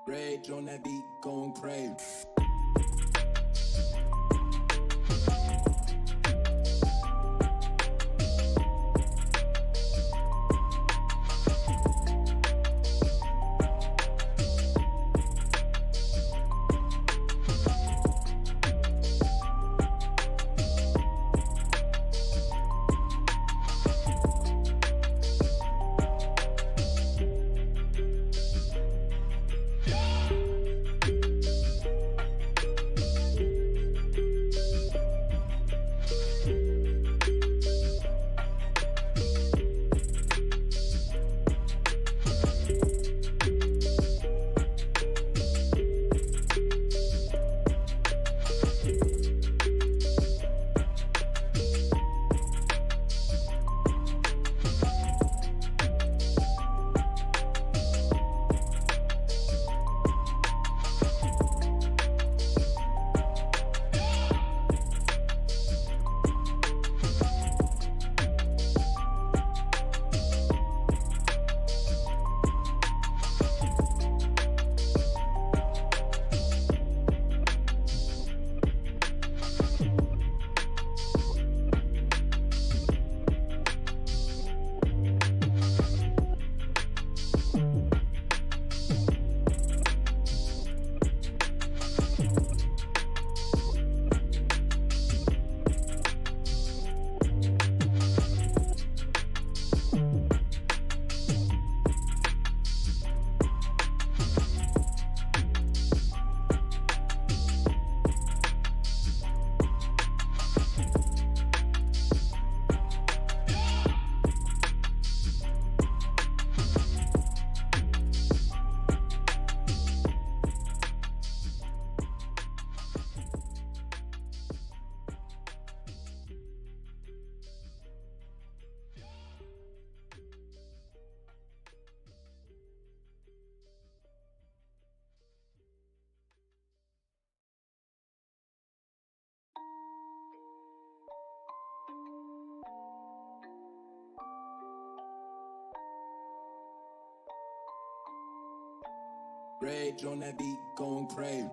Rage on that beat, going crazy. Rage on that beat, going crazy.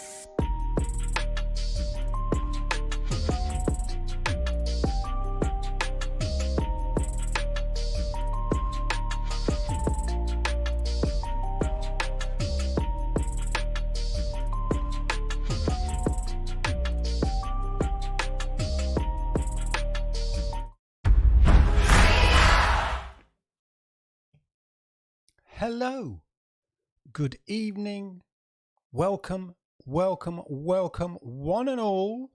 Hello, good evening, welcome, one and all,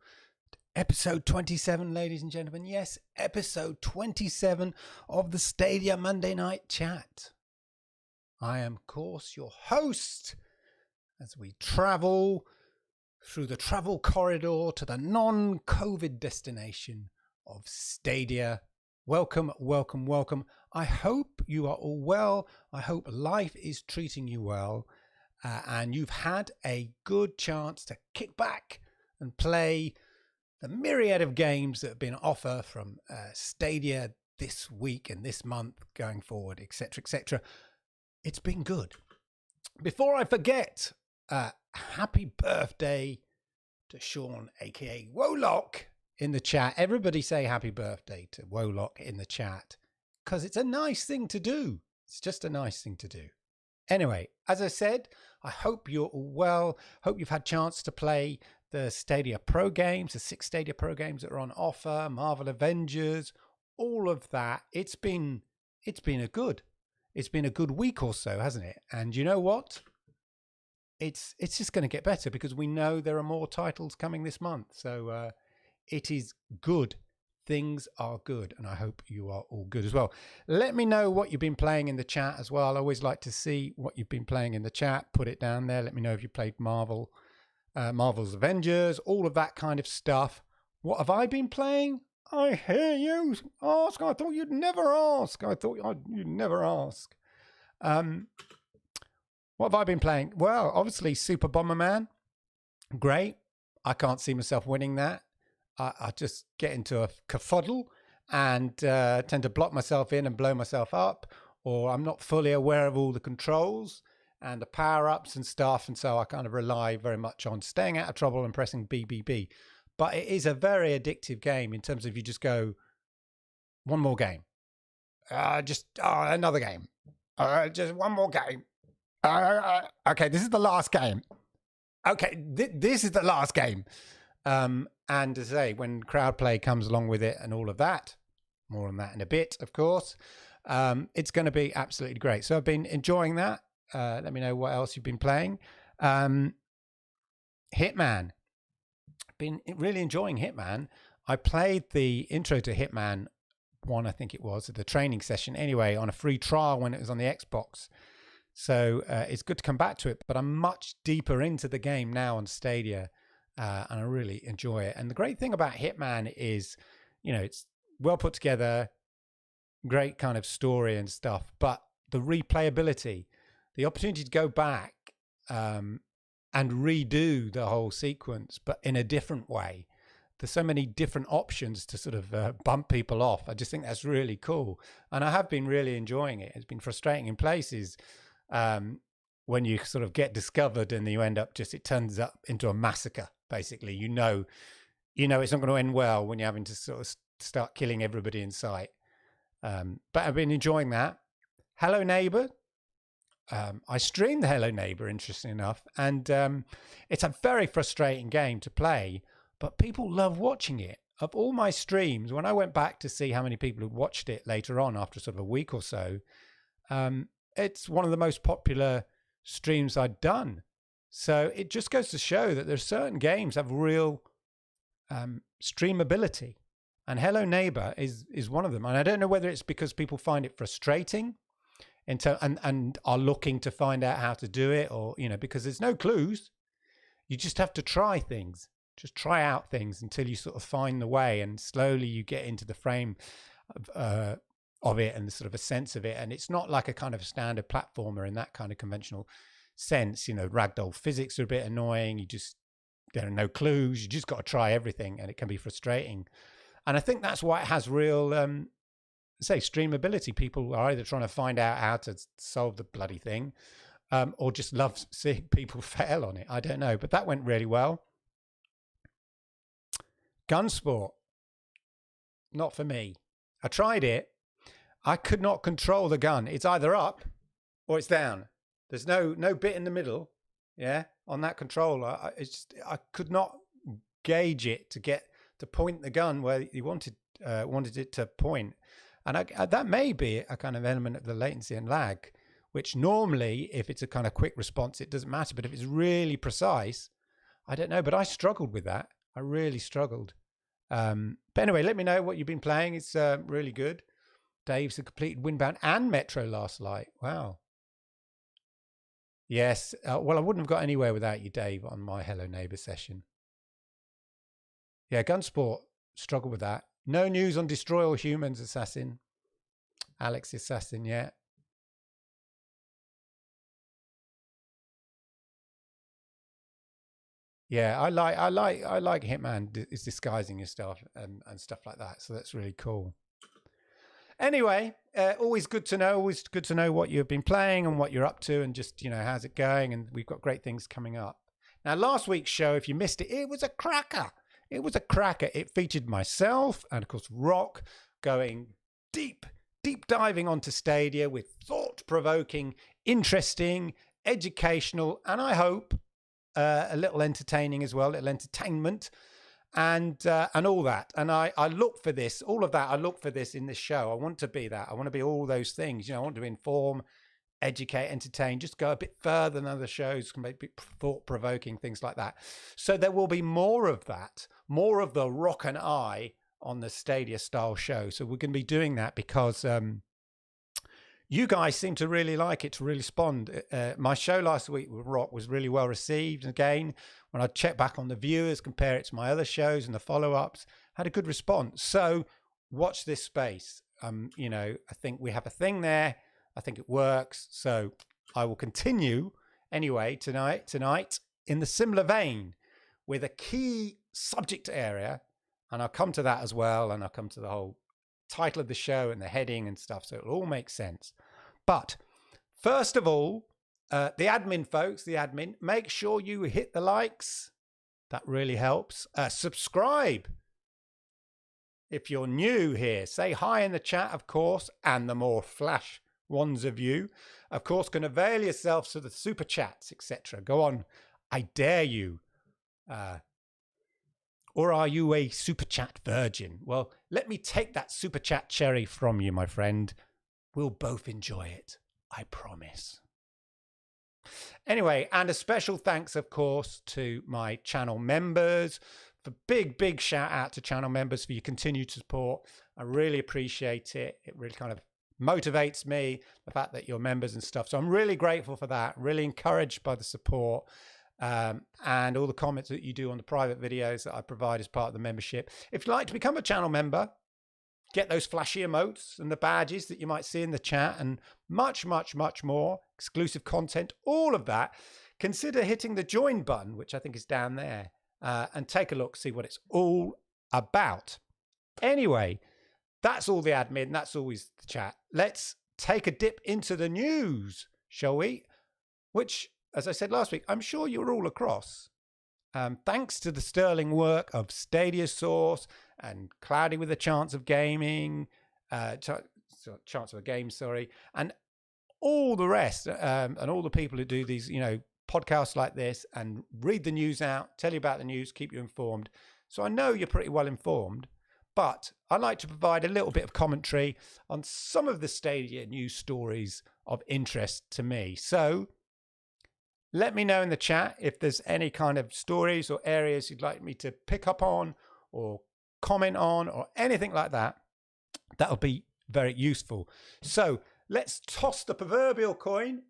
to episode 27, ladies and gentlemen. Yes, episode 27 of the Stadia Monday Night Chat. I am, of course, your host as we travel through the travel corridor to the non-COVID destination of Stadia. Welcome. I hope you are all well. I hope life is treating you well. And you've had a good chance to kick back and play the myriad of games that have been offered from Stadia this week and this month going forward, etc. It's been good. Before I forget, happy birthday to Sean, aka Wolock, in the chat. Everybody say happy birthday to Wolock in the chat, because it's a nice thing to do. It's just a nice thing to do. Anyway, as I said, I hope you're all well. Hope you've had a chance to play the Stadia Pro games, the 6 Stadia Pro games that are on offer, Marvel Avengers, all of that. It's been a good week or so, hasn't it? And you know what? It's just going to get better because we know there are more titles coming this month. So it is good. Things are good, and I hope you are all good as well. Let me know what you've been playing in the chat as well. I always like to see what you've been playing in the chat. Put it down there. Let me know if you played Marvel's Avengers, all of that kind of stuff. What have I been playing? I hear you ask. I thought you'd never ask. You'd never ask. What have I been playing? Well, obviously Super Bomberman. Great. I can't see myself winning that. I just get into a kerfuddle and tend to block myself in and blow myself up, or I'm not fully aware of all the controls. and the power-ups and stuff. And so I kind of rely very much on staying out of trouble and pressing BBB. But it is a very addictive game in terms of you just go, one more game. Another game. Just one more game. Okay, this is the last game. Okay, this is the last game. And as I say, when crowd play comes along with it and all of that, more on that in a bit, of course, it's going to be absolutely great. So I've been enjoying that. Let me know what else you've been playing. Hitman. Been really enjoying Hitman. I played the intro to Hitman 1, I think it was, at the training session anyway, on a free trial when it was on the Xbox. So it's good to come back to it, but I'm much deeper into the game now on Stadia, and I really enjoy it. And the great thing about Hitman is, it's well put together, great kind of story and stuff, but the replayability, the opportunity to go back and redo the whole sequence, but in a different way. There's so many different options to sort of bump people off. I just think that's really cool. And I have been really enjoying it. It's been frustrating in places when you sort of get discovered and you end up it turns up into a massacre, basically. You know it's not going to end well when you're having to sort of start killing everybody in sight. But I've been enjoying that. Hello Neighbor. I streamed the Hello Neighbor, interesting enough, and it's a very frustrating game to play, but people love watching it. Of all my streams, when I went back to see how many people had watched it later on after sort of a week or so, it's one of the most popular streams I'd done. So it just goes to show that there's certain games have real streamability, and Hello Neighbor is one of them. And I don't know whether it's because people find it frustrating and are looking to find out how to do it, or because there's no clues. You just have to try things, just try out things until you sort of find the way, and slowly you get into the frame of it and sort of a sense of it. And it's not like a kind of standard platformer in that kind of conventional sense. Ragdoll physics are a bit annoying. There are no clues. You just got to try everything, and it can be frustrating. And I think that's why it has real streamability. People are either trying to find out how to solve the bloody thing, or just love seeing people fail on it. I don't know, but that went really well. Gunsport, not for me. I tried it. I could not control the gun. It's either up or it's down. There's no bit in the middle. Yeah, on that controller, I could not gauge it to point the gun where you wanted it to point. And that may be a kind of element of the latency and lag, which normally, if it's a kind of quick response, it doesn't matter. But if it's really precise, I don't know. But I struggled with that. I really struggled. But anyway, let me know what you've been playing. It's really good. Dave's completed Windbound and Metro last night. Wow. Yes. Well, I wouldn't have got anywhere without you, Dave, on my Hello Neighbor session. Yeah, Gunsport, struggle with that. No news on Destroy All Humans Assassin. Alex Assassin yet. Yeah, I like Hitman is disguising his stuff and stuff like that. So that's really cool. Anyway, always good to know. Always good to know what you've been playing and what you're up to, and just how's it going. And we've got great things coming up. Now, last week's show, if you missed it, it was a cracker. It was a cracker. It featured myself and, of course, Rock going deep diving onto Stadia with thought-provoking, interesting, educational, and I hope a little entertaining as well, a little entertainment, and all that. And I look for this, all of that. I look for this in this show. I want to be that. I want to be all those things. I want to inform, educate, entertain, just go a bit further than other shows, can make thought-provoking things like that. So there will be more of that, more of the Rock and I on the Stadia style show. So we're going to be doing that because you guys seem to really like it, to really respond. My show last week with Rock was really well received. Again, when I check back on the viewers, compare it to my other shows and the follow-ups, had a good response. So watch this space. I think we have a thing there. I think it works. So I will continue anyway tonight in the similar vein with a key subject area. And I'll come to that as well. And I'll come to the whole title of the show and the heading and stuff. So it'll all make sense. But first of all, the admin folks, make sure you hit the likes. That really helps. Subscribe. If you're new here, say hi in the chat, of course, and the more flash ones of you, of course, can avail yourselves to the super chats, etc. Go on. I dare you. Or are you a super chat virgin? Well, let me take that super chat cherry from you, my friend. We'll both enjoy it. I promise. Anyway, and a special thanks, of course, to my channel members. For big shout out to channel members for your continued support. I really appreciate it. It really kind of motivates me, the fact that you're members and stuff. So I'm really grateful for that. Really encouraged by the support and all the comments that you do on the private videos that I provide as part of the membership. If you'd like to become a channel member, get those flashy emotes and the badges that you might see in the chat and much more, exclusive content, all of that, consider hitting the join button, which I think is down there, and take a look, see what it's all about. Anyway, that's all the admin. That's always the chat. Let's take a dip into the news, shall we? Which, as I said last week, I'm sure you're all across. Thanks to the sterling work of Stadia Source and Cloudy with a Chance of Gaming, Chance of a Game, sorry, and all the rest, and all the people who do these, podcasts like this and read the news out, tell you about the news, keep you informed. So I know you're pretty well informed, but I like to provide a little bit of commentary on some of the Stadia news stories of interest to me. So let me know in the chat if there's any kind of stories or areas you'd like me to pick up on or comment on or anything like that. That'll be very useful. So let's toss the proverbial coin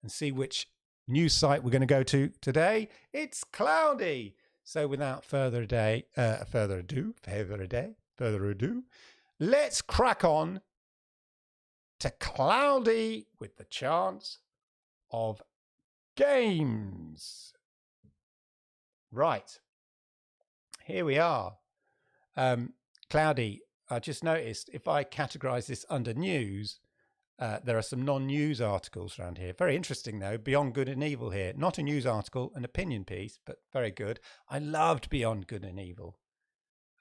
and see which news site we're going to go to today. It's Cloudy. So without further ado, let's crack on to Cloudy with the Chance of Games. Right. Here we are. Cloudy, I just noticed if I categorize this under news, there are some non-news articles around here. Very interesting, though. Beyond Good and Evil here. Not a news article, an opinion piece, but very good. I loved Beyond Good and Evil.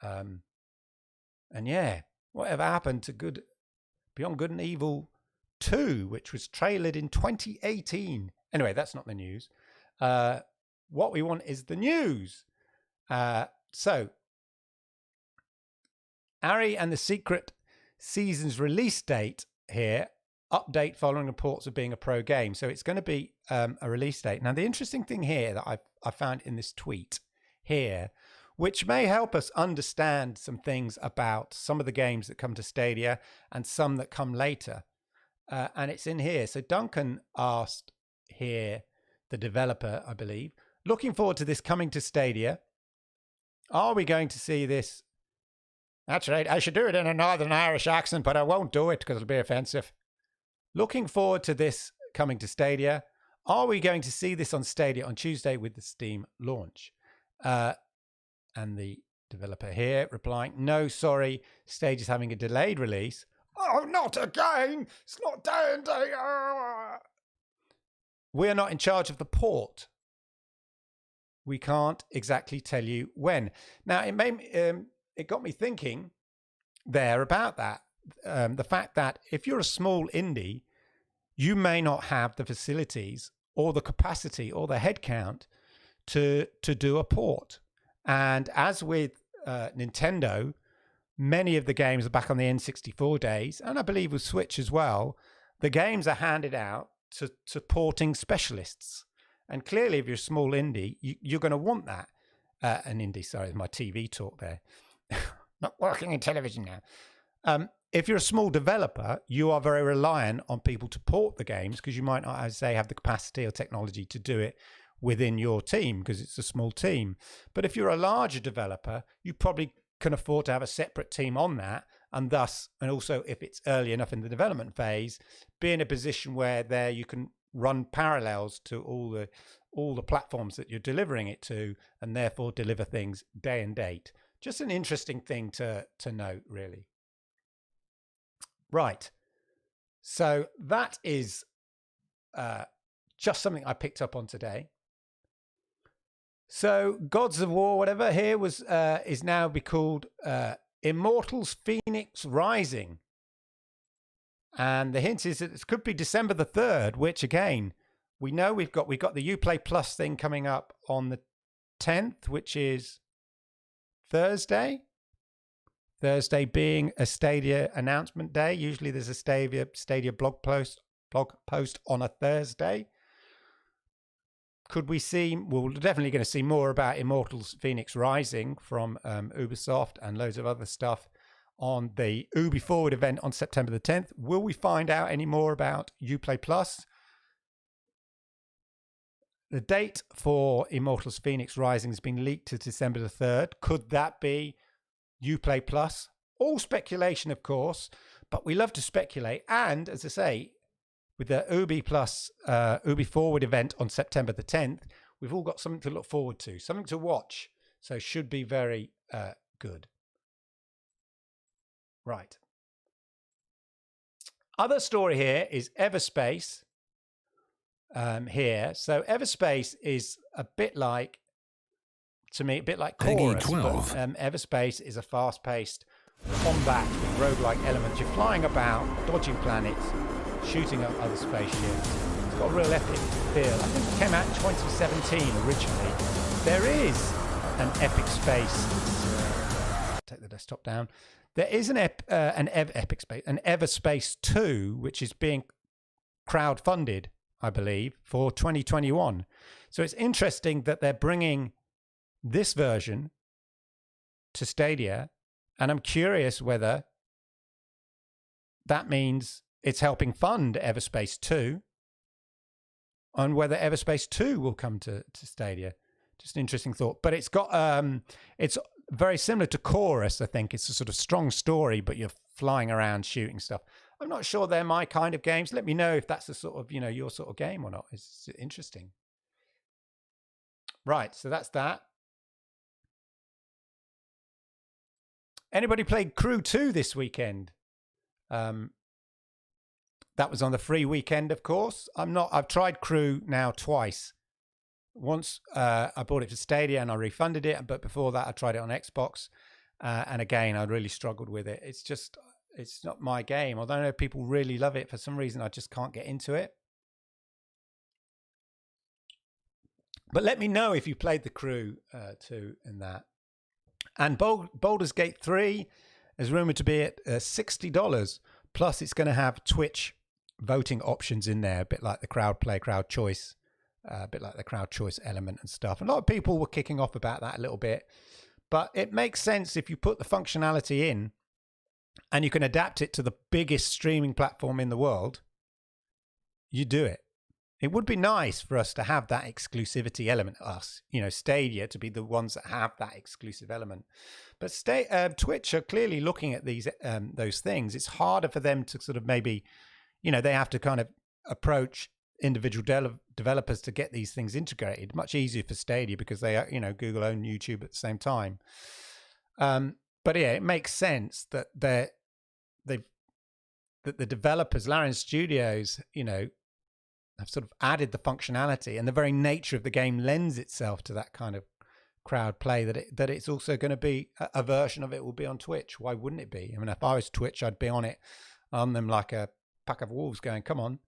And yeah, whatever happened to Beyond Good and Evil 2, which was trailered in 2018. Anyway, that's not the news. What we want is the news. So, Ari and the Secret Season's release date here. Update following reports of being a pro game. So it's going to be a release date. Now, the interesting thing here that I found in this tweet here, which may help us understand some things about some of the games that come to Stadia and some that come later. And it's in here. So Duncan asked here, the developer, I believe, looking forward to this coming to Stadia. Are we going to see this? That's right. I should do it in a Northern Irish accent, but I won't do it because it'll be offensive. Looking forward to this coming to Stadia. Are we going to see this on Stadia on Tuesday with the Steam launch? And the developer here replying, no, sorry, Stadia's having a delayed release. Oh, not again. It's not day and day. We are not in charge of the port. We can't exactly tell you when. Now, it got me thinking there about that. The fact that if you're a small indie, you may not have the facilities or the capacity or the headcount to do a port. And as with Nintendo, many of the games are back on the N64 days, and I believe with Switch as well, the games are handed out to porting specialists. And clearly, if you're a small indie, you're going to want that. An indie, sorry, my TV talk there. Not working in television now. If you're a small developer, you are very reliant on people to port the games because you might not, as I say, have the capacity or technology to do it within your team because it's a small team. But if you're a larger developer, you probably can afford to have a separate team on that, and also if it's early enough in the development phase, be in a position where there you can run parallels to all the platforms that you're delivering it to, and therefore deliver things day and date. Just an interesting thing to note, really. Right. So that is just something I picked up on today. So Gods of War, whatever, here was is now be called Immortals Phoenix Rising. And the hint is that it could be December the 3rd, which again, we know we've got the Uplay Plus thing coming up on the 10th, which is Thursday. Thursday being a Stadia announcement day. Usually there's a Stadia blog post on a Thursday. Could we see, well, we're definitely going to see more about Immortals Phoenix Rising from Ubisoft and loads of other stuff on the Ubi Forward event on September the 10th. Will we find out any more about Uplay Plus? The date for Immortals Phoenix Rising has been leaked to December the 3rd. Could that be Uplay Plus? All speculation, of course, but we love to speculate. And as I say, with the Ubi Plus, Ubi Forward event on September the 10th, we've all got something to look forward to, something to watch. So should be very good. Right. Other story here is Everspace here. So Everspace is a bit like, to me, a bit like Chorus. But, Everspace is a fast-paced combat with roguelike elements. You're flying about, dodging planets, shooting up other spaceships. It's got a real epic feel. I think it came out in 2017 originally. There is an Epic Space. Take the desktop down. There is an Everspace 2, which is being crowdfunded, I believe, for 2021. So it's interesting that they're bringing this version to Stadia, and I'm curious whether that means it's helping fund Everspace 2 and whether Everspace 2 will come to Stadia. Just an interesting thought. But it's got it's very similar to Chorus, I think. It's a sort of strong story, but you're flying around shooting stuff. I'm not sure they're my kind of games. Let me know if that's a sort of, your sort of game or not. It's interesting. Right, so that's that. Anybody played Crew 2 this weekend? That was on the free weekend, of course. I've tried Crew now twice. Once I bought it for Stadia and I refunded it, but before that I tried it on Xbox. And again, I really struggled with it. It's not my game. Although I know people really love it, for some reason I just can't get into it. But let me know if you played the Crew 2 and that. And Baldur's Gate 3 is rumored to be at $60. Plus, it's going to have Twitch voting options in there, a bit like the crowd choice, a bit like the crowd choice element and stuff. A lot of people were kicking off about that a little bit. But it makes sense if you put the functionality in and you can adapt it to the biggest streaming platform in the world, you do it. It would be nice for us to have that exclusivity element, Stadia, to be the ones that have that exclusive element. But Twitch are clearly looking at those things. It's harder for them to sort of maybe, they have to kind of approach individual developers to get these things integrated. Much easier for Stadia because they are, Google own YouTube at the same time. But yeah, it makes sense that that the developers, Larian Studios, have sort of added the functionality, and the very nature of the game lends itself to that kind of crowd play, that it's also going to be a version of it will be on Twitch. Why wouldn't it be? I mean, if I was Twitch, I'd be on them like a pack of wolves going, come on,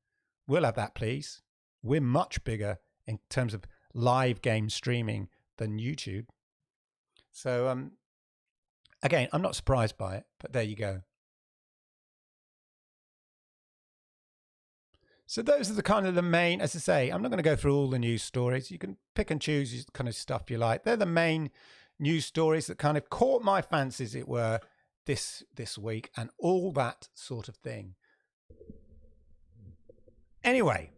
we'll have that, please. We're much bigger in terms of live game streaming than YouTube. So, again, I'm not surprised by it, but there you go. So those are the kind of the main, as I say, I'm not going to go through all the news stories. You can pick and choose the kind of stuff you like. They're the main news stories that kind of caught my fancy, as it were, this week, and all that sort of thing. Anyway,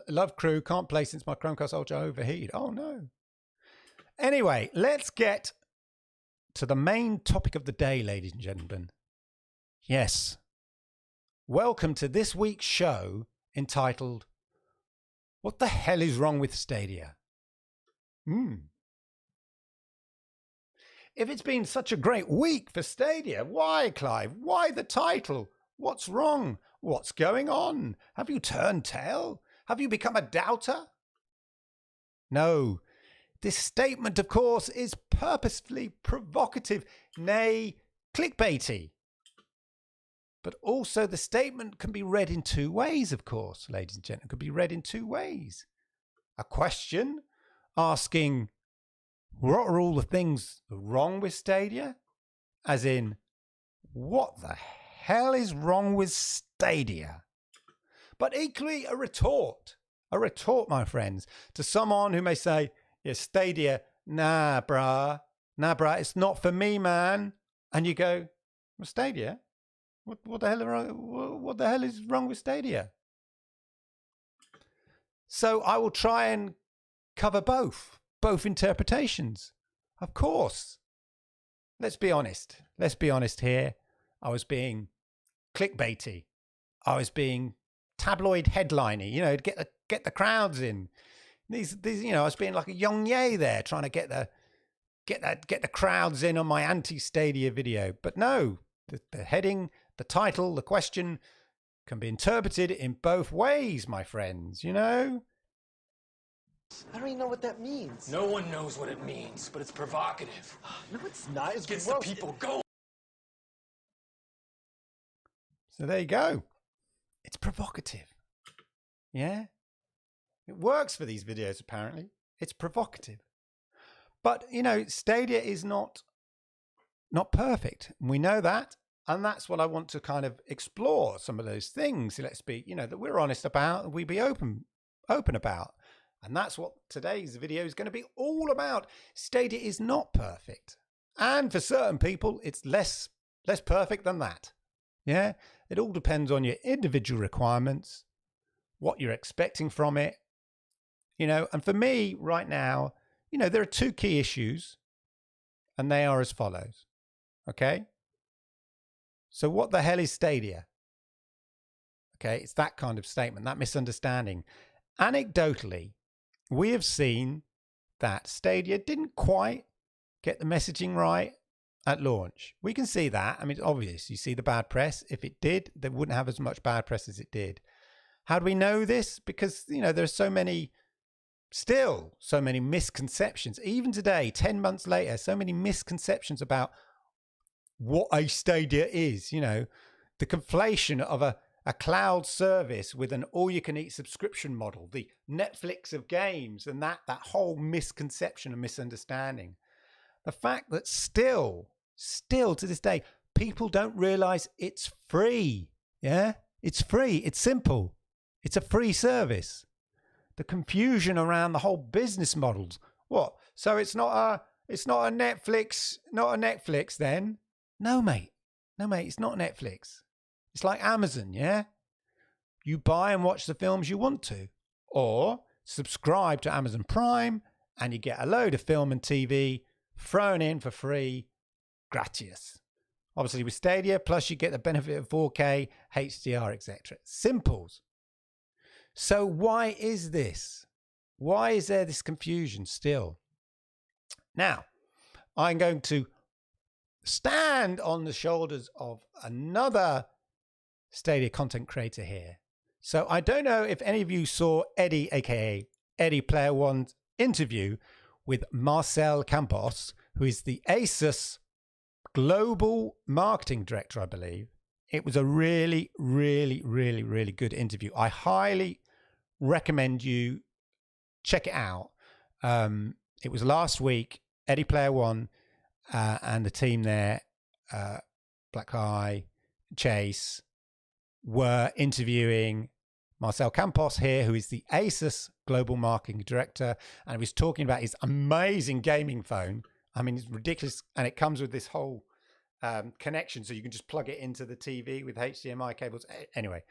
love Crew, can't play since my Chromecast Ultra overheated. Oh no. Anyway, let's get to the main topic of the day, ladies and gentlemen. Yes. Welcome to this week's show entitled, What the Hell is Wrong with Stadia? If it's been such a great week for Stadia, why, Clive? Why the title? What's wrong? What's going on? Have you turned tail? Have you become a doubter? No. This statement, of course, is purposefully provocative, nay, clickbaity. But also the statement can be read in two ways, of course, ladies and gentlemen. It could be read in two ways. A question asking, what are all the things wrong with Stadia? As in, what the hell is wrong with Stadia? But equally a retort, my friends, to someone who may say, yeah, Stadia, nah, brah, it's not for me, man. And you go, well, Stadia? What the hell is wrong with Stadia? So I will try and cover both interpretations. Of course. Let's be honest here. I was being clickbaity. I was being tabloid headliney, to get the crowds in. These, I was being like a young yay there, trying to get the crowds in on my anti-Stadia video. But no, the heading, the title, the question can be interpreted in both ways, my friends, I don't even know what that means. No one knows what it means, but it's provocative. No, it's not. It gets the people going. So there you go. It's provocative. Yeah? It works for these videos, apparently. It's provocative. But, Stadia is not perfect. We know that. And that's what I want to kind of explore, some of those things. Let's be, that we're honest about and we be open about. And that's what today's video is going to be all about. Stadia is not perfect. And for certain people, it's less perfect than that. Yeah? It all depends on your individual requirements, what you're expecting from it. And for me right now, there are two key issues, and they are as follows. Okay? So what the hell is Stadia? Okay, it's that kind of statement, that misunderstanding. Anecdotally, we have seen that Stadia didn't quite get the messaging right at launch. We can see that. I mean, it's obvious. You see the bad press. If it did, they wouldn't have as much bad press as it did. How do we know this? Because, there's so many misconceptions. Even today, 10 months later, so many misconceptions about what a Stadia is. The conflation of a cloud service with an all-you-can-eat subscription model, the Netflix of games, and that whole misconception and misunderstanding. The fact that still to this day, people don't realize it's free. Yeah, it's free. It's simple. It's a free service. The confusion around the whole business models. What? So it's not a Netflix then? No, mate, it's not Netflix. It's like Amazon, yeah? You buy and watch the films you want to, or subscribe to Amazon Prime and you get a load of film and TV thrown in for free, gratis. Obviously with Stadia, plus you get the benefit of 4K, HDR, etc. Simples. So why is this? Why is there this confusion still? Now, I'm going to stand on the shoulders of another Stadia content creator here. So I don't know if any of you saw Eddie, aka Eddie Player One's interview with Marcel Campos, who is the ASUS Global Marketing Director, I believe. It was a really, really, really, really good interview. I highly recommend you check it out. It was last week. Eddie Player One and the team there, Black Eye, Chase, were interviewing Marcel Campos here, who is the ASUS Global Marketing Director, and he was talking about his amazing gaming phone. I mean, it's ridiculous, and it comes with this whole connection, so you can just plug it into the TV with HDMI cables. Anyway,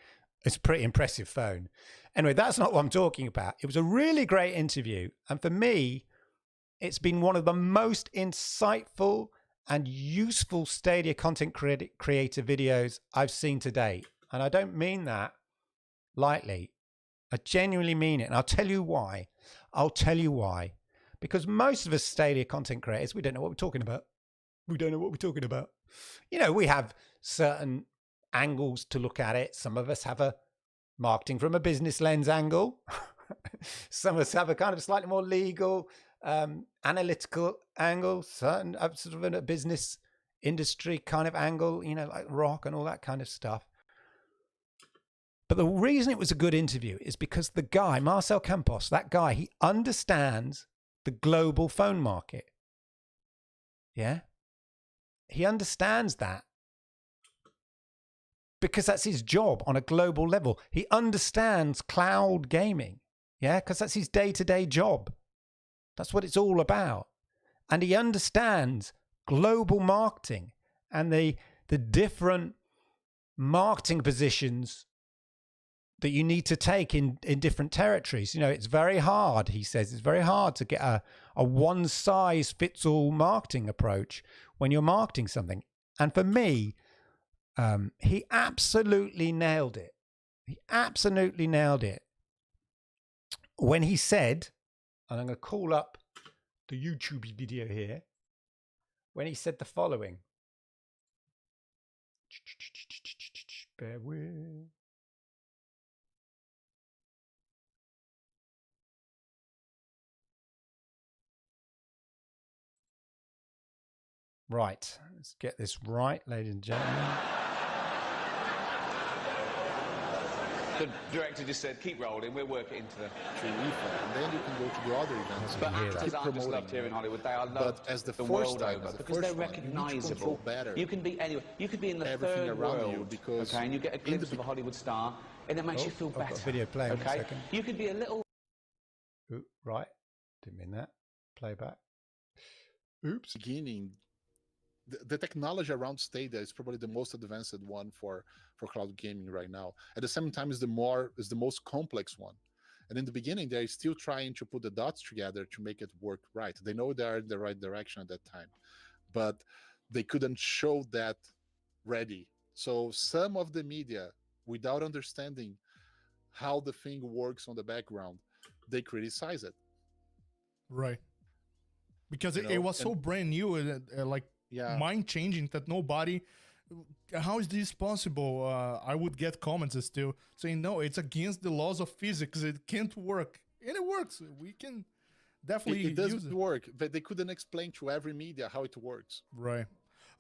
it's a pretty impressive phone. Anyway, that's not what I'm talking about. It was a really great interview, and for me, it's been one of the most insightful and useful Stadia content creator videos I've seen to date. And I don't mean that lightly. I genuinely mean it. And I'll tell you why. Because most of us Stadia content creators, we don't know what we're talking about. We have certain angles to look at it. Some of us have a marketing from a business lens angle. Some of us have a kind of slightly more legal, analytical angle, certain sort of in a business industry kind of angle, like rock and all that kind of stuff. But the reason it was a good interview is because the guy, Marcel Campos, that guy, he understands the global phone market. Yeah. He understands that because that's his job on a global level. He understands cloud gaming. Yeah. Because that's his day-to-day job. That's what it's all about. And he understands global marketing and the different marketing positions that you need to take in different territories. It's very hard, he says, it's very hard to get a one-size-fits-all marketing approach when you're marketing something. And for me, he absolutely nailed it. He absolutely nailed it. When he said, and I'm going to call up the YouTube video here, when he said the following. Bear with. Right, let's get this right, ladies and gentlemen. The director just said, keep rolling, we'll work it into the... and then you can go to the other events. But actors aren't just loved here in Hollywood, they are loved as the world time, over because they're recognisable. You can be anywhere. You could be in the third world, okay, and you get a glimpse of a Hollywood star, and it makes you feel better. I've got a video playing, okay? 1 second. You could be a little... Ooh, right, didn't mean that. Playback. Oops. Beginning, the technology around Stadia is probably the most advanced one for cloud gaming right now. At the same time, is the most complex one. And in the beginning, they're still trying to put the dots together to make it work right. They know they're in the right direction at that time, but they couldn't show that ready. So some of the media, without understanding how the thing works on the background, they criticize it. Right. Because it was so brand new, mind-changing that nobody... How is this possible? I would get comments still saying, no, it's against the laws of physics. It can't work. And it works. We can definitely it doesn't work, but they couldn't explain to every media how it works. Right.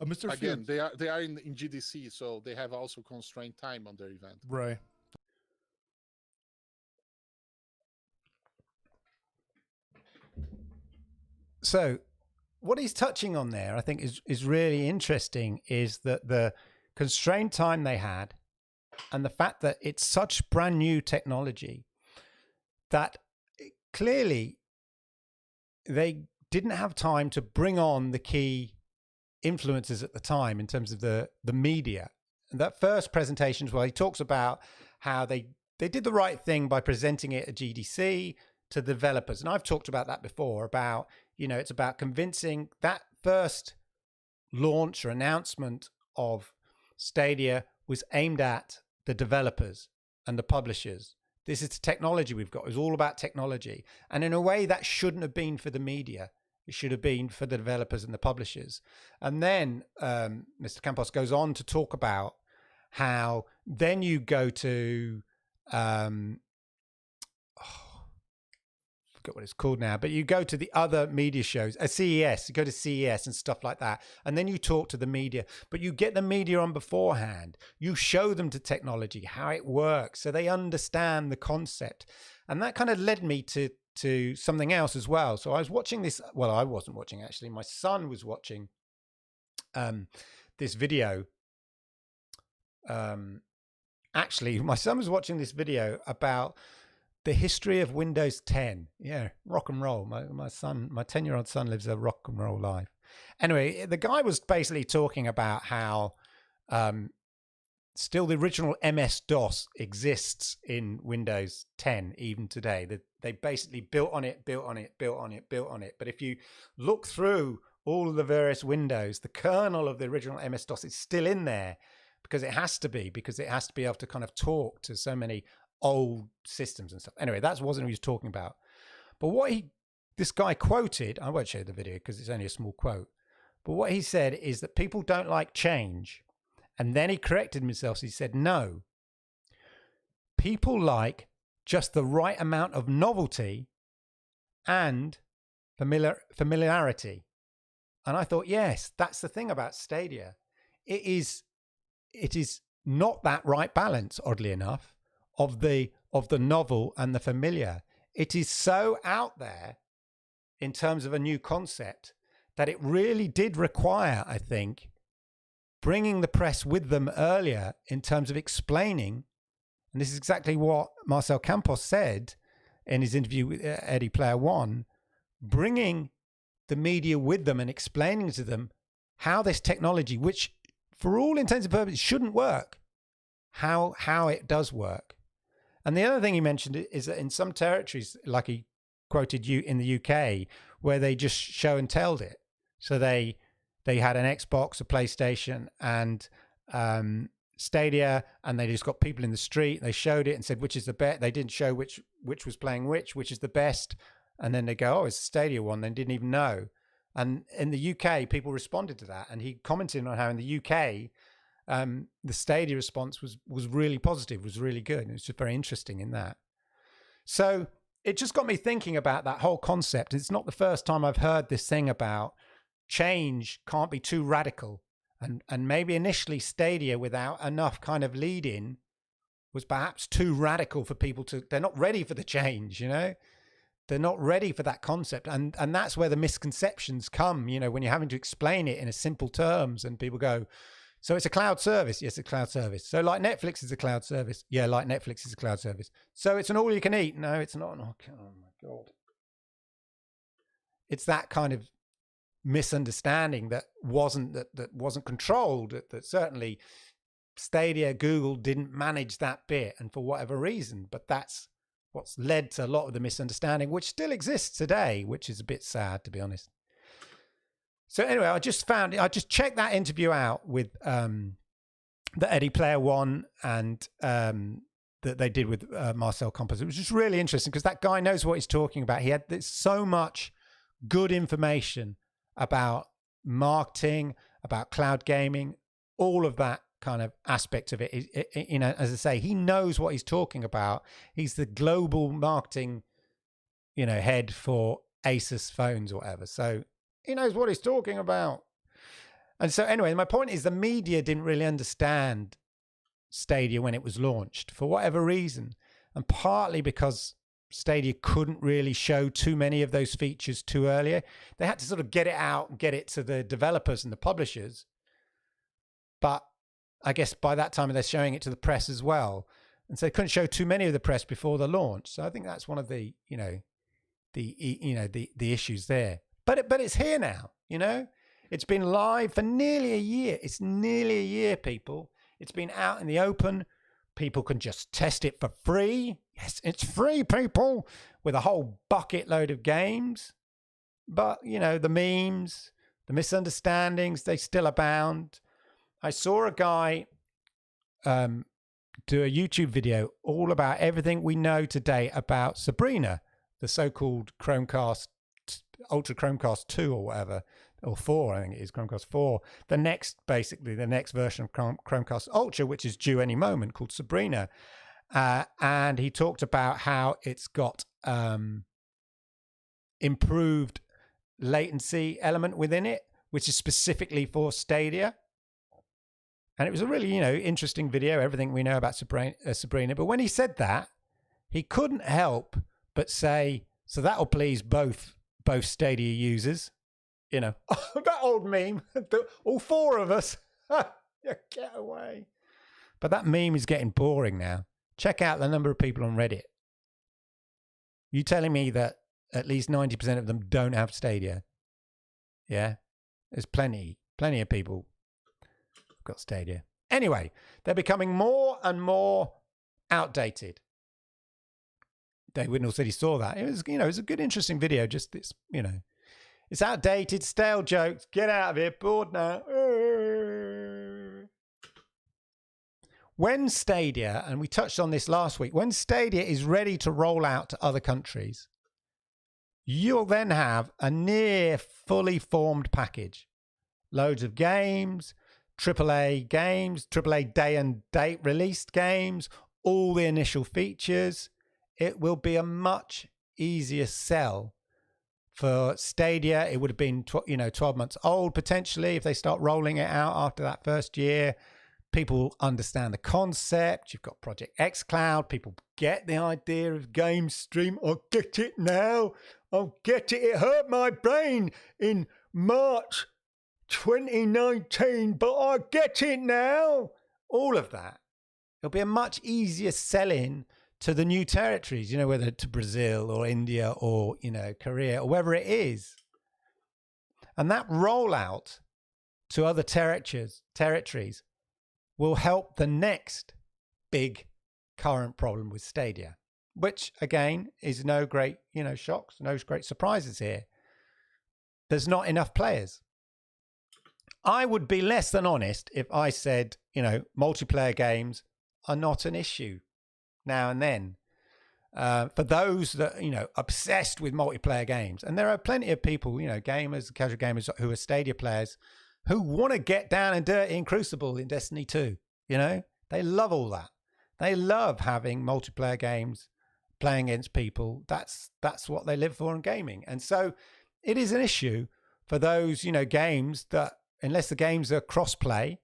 Mr. Again, Field. they are in GDC, so they have also constrained time on their event. Right. So what he's touching on there, I think, is really interesting, is that the constrained time they had and the fact that it's such brand new technology that clearly they didn't have time to bring on the key influencers at the time in terms of the media. And that first presentation as well, he talks about how they did the right thing by presenting it at GDC to the developers. And I've talked about that before, about, it's about convincing. That first launch or announcement of Stadia was aimed at the developers and the publishers. This is the technology we've got. It's all about technology. And in a way, that shouldn't have been for the media. It should have been for the developers and the publishers. And then Mr. Campos goes on to talk about how then you go to... forget what it's called now, but you go to the other media shows, CES, you go to CES and stuff like that, and then you talk to the media, but you get the media on beforehand. You show them the technology, how it works, so they understand the concept. And that kind of led me to something else as well. So I was watching this, well, I wasn't watching actually, my son was watching this video. Actually, my son was watching this video about the history of Windows 10. Yeah, rock and roll. My son, my 10-year-old son, lives a rock and roll life. Anyway, the guy was basically talking about how still the original MS-DOS exists in Windows 10 even today. They basically built on it. But if you look through all of the various Windows, the kernel of the original MS-DOS is still in there because it has to be able to kind of talk to so many old systems and stuff. Anyway, that wasn't what he was talking about. But this guy quoted, I won't show the video because it's only a small quote, but what he said is that people don't like change. And then he corrected himself. He said, no, people like just the right amount of novelty and familiarity. And I thought, yes, that's the thing about Stadia. It is not that right balance, oddly enough, of the novel and the familiar. It is so out there in terms of a new concept that it really did require, I think, bringing the press with them earlier in terms of explaining. And this is exactly what Marcel Campos said in his interview with Eddie Player One, bringing the media with them and explaining to them how this technology, which for all intents and purposes shouldn't work, how it does work. And the other thing he mentioned is that in some territories, like he quoted you in the UK, where they just show and telled it. So they had an Xbox, a PlayStation, and Stadia, and they just got people in the street. They showed it and said which is the best. They didn't show which was playing which is the best. And then they go, oh, it's the Stadia one. They didn't even know. And in the UK, people responded to that. And he commented on how in the UK, the Stadia response was really positive, was really good. And it was just very interesting in that. So it just got me thinking about that whole concept. It's not the first time I've heard this thing about change can't be too radical. And maybe initially Stadia, without enough kind of lead in, was perhaps too radical for people they're not ready for the change, you know? They're not ready for that concept. And that's where the misconceptions come, you know, when you're having to explain it in a simple terms and people go, so it's a cloud service. Yes, it's a cloud service. So like Netflix is a cloud service. Yeah, like Netflix is a cloud service. So it's an all you can eat. No, it's not. Oh my God. It's that kind of misunderstanding that wasn't controlled, that certainly Stadia, Google didn't manage that bit, and for whatever reason, but that's what's led to a lot of the misunderstanding, which still exists today, which is a bit sad, to be honest. So anyway, I just checked that interview out with the Eddie Player One and that they did with Marcel Campos. It was just really interesting because that guy knows what he's talking about. He had so much good information about marketing, about cloud gaming, all of that kind of aspect of it. You know, as I say, he knows what he's talking about. He's the global marketing, you know, head for Asus phones or whatever. So he knows what he's talking about. And so anyway, my point is the media didn't really understand Stadia when it was launched for whatever reason. And partly because Stadia couldn't really show too many of those features too early. They had to sort of get it out and get it to the developers and the publishers. But I guess by that time they're showing it to the press as well. And so they couldn't show too many of the press before the launch. So I think that's one of the, the issues there. But it's here now, you know. It's been live for nearly a year. It's nearly a year, people. It's been out in the open. People can just test it for free. Yes, it's free, people, with a whole bucket load of games. But, you know, the memes, the misunderstandings, they still abound. I saw a guy do a YouTube video all about everything we know today about Sabrina, the so-called Chromecast, Ultra Chromecast 2 or whatever, or 4, I think it is, Chromecast 4. The next version of Chromecast Ultra, which is due any moment, called Sabrina. And he talked about how it's got improved latency element within it, which is specifically for Stadia. And it was a really, interesting video, everything we know about Sabrina. But when he said that, he couldn't help but say, so that'll please both Stadia users. That old meme, all four of us. Get away. But that meme is getting boring now. Check out the number of people on Reddit. You telling me that at least 90% of them don't have Stadia? Yeah, there's plenty of people who've got Stadia. Anyway, they're becoming more and more outdated. Dave Whitnell said he saw that. It was, it was a good, interesting video. Just this, it's outdated, stale jokes. Get out of here. Bored now. When Stadia, and we touched on this last week, when Stadia is ready to roll out to other countries, you'll then have a near fully formed package. Loads of games, AAA games, AAA day and date released games, all the initial features. It will be a much easier sell for Stadia. It would have been 12 months old potentially if they start rolling it out after that first year. People understand the concept. You've got Project xCloud. People get the idea of game stream. I get it now. I get it. It hurt my brain in March 2019, but I get it now. All of that. It'll be a much easier sell-in to the new territories, whether to Brazil or India or, Korea or wherever it is. And that rollout to other territories will help the next big current problem with Stadia, which again is no great, shocks, no great surprises here. There's not enough players. I would be less than honest if I said, multiplayer games are not an issue now and then. For those that, obsessed with multiplayer games, and there are plenty of people, gamers, casual gamers who are Stadia players who want to get down and dirty in Crucible in Destiny 2. They love all that. They love having multiplayer games, playing against people. That's what they live for in gaming. And so it is an issue for those, games that, unless the games are cross-play,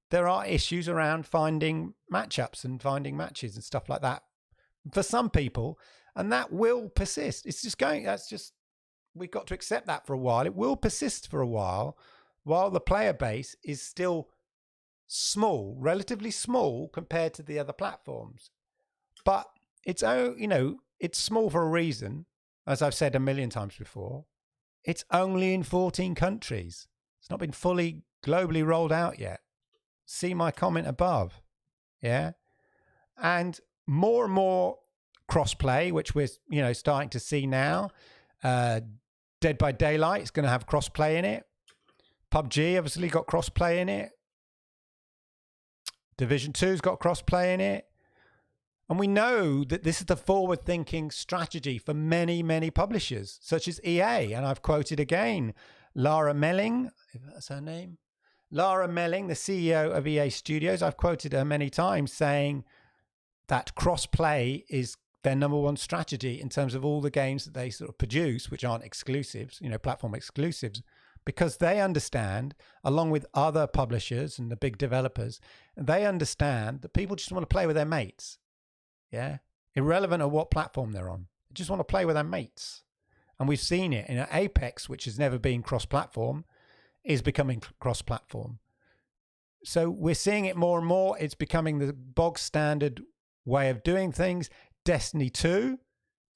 there are issues around finding matchups and finding matches and stuff like that for some people. And that will persist. We've got to accept that for a while. It will persist for a while the player base is still small, relatively small compared to the other platforms. But it's small for a reason. As I've said a million times before, it's only in 14 countries. It's not been fully globally rolled out yet. See my comment above. Yeah. And more cross-play, which we're, starting to see now. Dead by Daylight is going to have cross-play in it. PUBG obviously got cross-play in it. Division 2's got cross-play in it. And we know that this is the forward-thinking strategy for many, many publishers, such as EA. And I've quoted again Lara Melling, if that's her name. Lara Melling, the CEO of EA Studios. I've quoted her many times saying that cross-play is their number one strategy in terms of all the games that they sort of produce, which aren't exclusives, platform exclusives, because they understand, along with other publishers and the big developers, they understand that people just want to play with their mates. Yeah. Irrelevant of what platform they're on. They just want to play with their mates. And we've seen it in Apex, which has never been cross-platform, is becoming cross-platform. So we're seeing it more and more. It's becoming the bog standard way of doing things. Destiny 2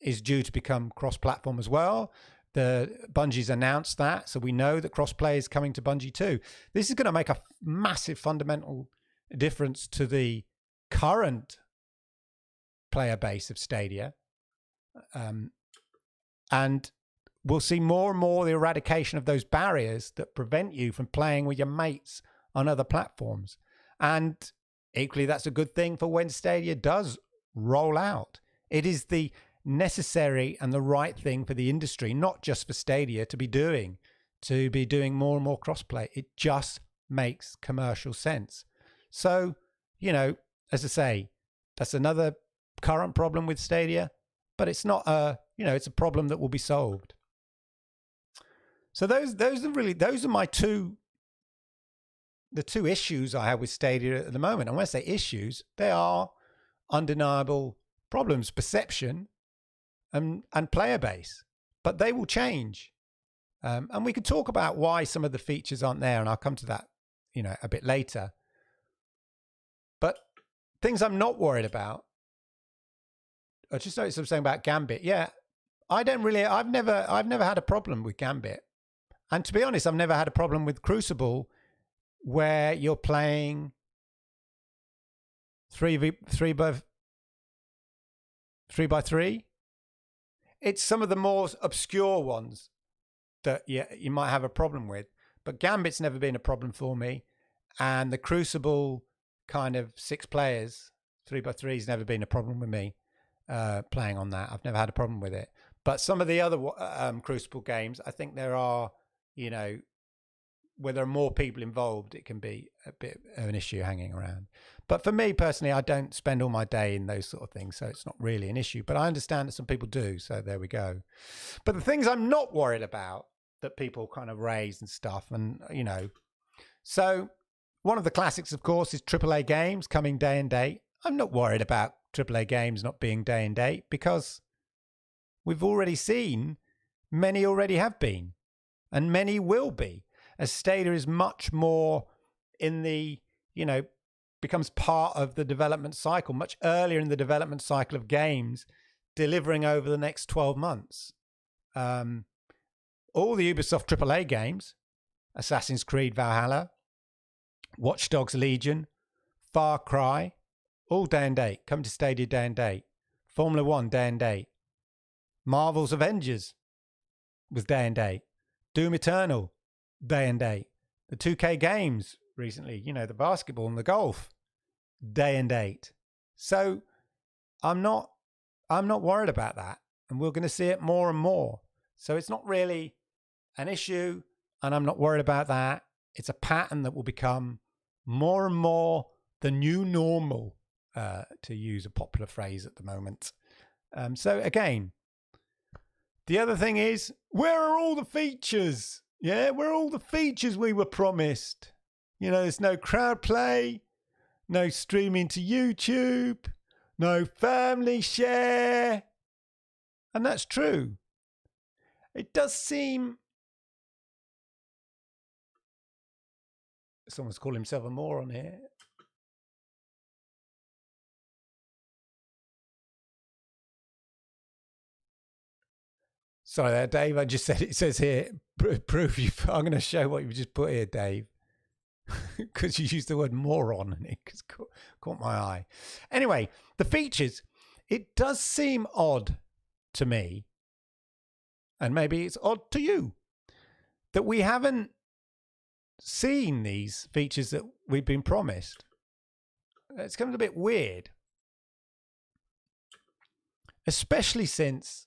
is due to become cross-platform as well. Bungie's announced that, so we know that cross-play is coming to Bungie too. This is going to make a massive fundamental difference to the current player base of Stadia. And we'll see more and more the eradication of those barriers that prevent you from playing with your mates on other platforms. And equally, that's a good thing for when Stadia does roll out. It is the necessary and the right thing for the industry, not just for Stadia, to be doing more and more crossplay. It just makes commercial sense. So, as I say, that's another current problem with Stadia, but it's not it's a problem that will be solved. So those are my the two issues I have with Stadia at the moment. And when I say issues, they are undeniable problems, perception and player base, but they will change. And we could talk about why some of the features aren't there, and I'll come to that, a bit later. But things I'm not worried about, I just noticed something about Gambit. Yeah, I've never had a problem with Gambit. And to be honest, I've never had a problem with Crucible, where you're playing 3 by 3. It's some of the more obscure ones that you might have a problem with. But Gambit's never been a problem for me. And the Crucible kind of 6 players, 3 by 3 has never been a problem with me playing on that. I've never had a problem with it. But some of the other Crucible games, I think there are, where there are more people involved, it can be a bit of an issue hanging around. But for me personally, I don't spend all my day in those sort of things, so it's not really an issue. But I understand that some people do, so there we go. But the things I'm not worried about that people kind of raise and stuff, and, you know, so one of the classics, of course, is AAA games coming day and date. I'm not worried about AAA games not being day and date because we've already seen many already have been, and many will be, as Stadia is much more in the, you know, becomes part of the development cycle, much earlier in the development cycle of games, delivering over the next 12 months. All the Ubisoft AAA games, Assassin's Creed Valhalla, Watch Dogs Legion, Far Cry, all day and date, come to Stadia day and date. Formula 1 day and date. Marvel's Avengers was day and date. Doom Eternal, day and date. The 2K games recently, you know, the basketball and the golf, day and date. So I'm not worried about that. And we're going to see it more and more. So it's not really an issue, and I'm not worried about that. It's a pattern that will become more and more the new normal, to use a popular phrase at the moment. So again, the other thing is, where are all the features? Yeah, where are all the features we were promised? You know, there's no crowd play, no streaming to YouTube, no family share. And that's true. It does seem... Someone's called himself a moron here. Sorry there, Dave. I just said it says here, proof you. I'm going to show what you've just put here, Dave, because you used the word moron and it caught my eye. Anyway, the features. It does seem odd to me, and maybe it's odd to you, that we haven't seen these features that we've been promised. It's kind of a bit weird, especially since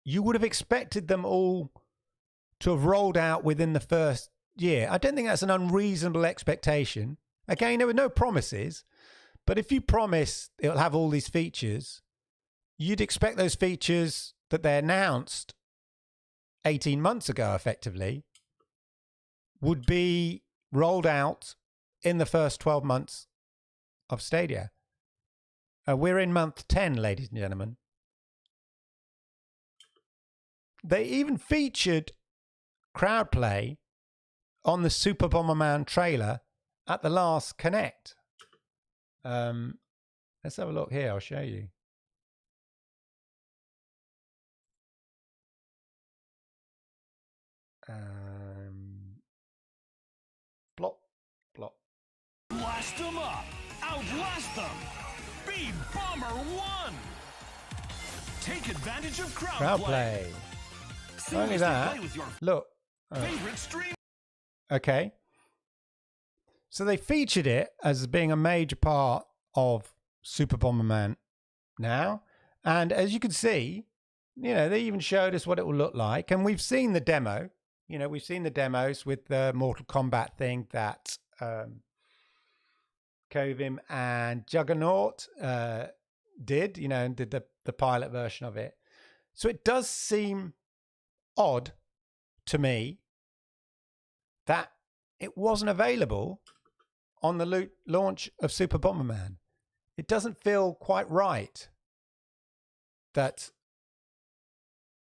you would have expected them all to have rolled out within the first year. I don't think that's an unreasonable expectation. Again, there were no promises, but if you promise it'll have all these features, you'd expect those features that they announced 18 months ago, effectively, would be rolled out in the first 12 months of Stadia. We're in month 10, ladies and gentlemen. They even featured crowd play on the Super Bomberman trailer at the last Connect. Let's have a look here. I'll show you. Plop, plop. Blast them up! Outlast them! Be Bomber 1! Take advantage of crowd play. Not only that, look. Favorite stream. Okay. So they featured it as being a major part of Super Bomberman now. And as you can see, you know, they even showed us what it will look like. And we've seen the demo. You know, we've seen the demos with the Mortal Kombat thing that Kovim and Juggernaut did, you know, and did the pilot version of it. So it does seem odd to me that it wasn't available on the launch of Super Bomberman. It doesn't feel quite right that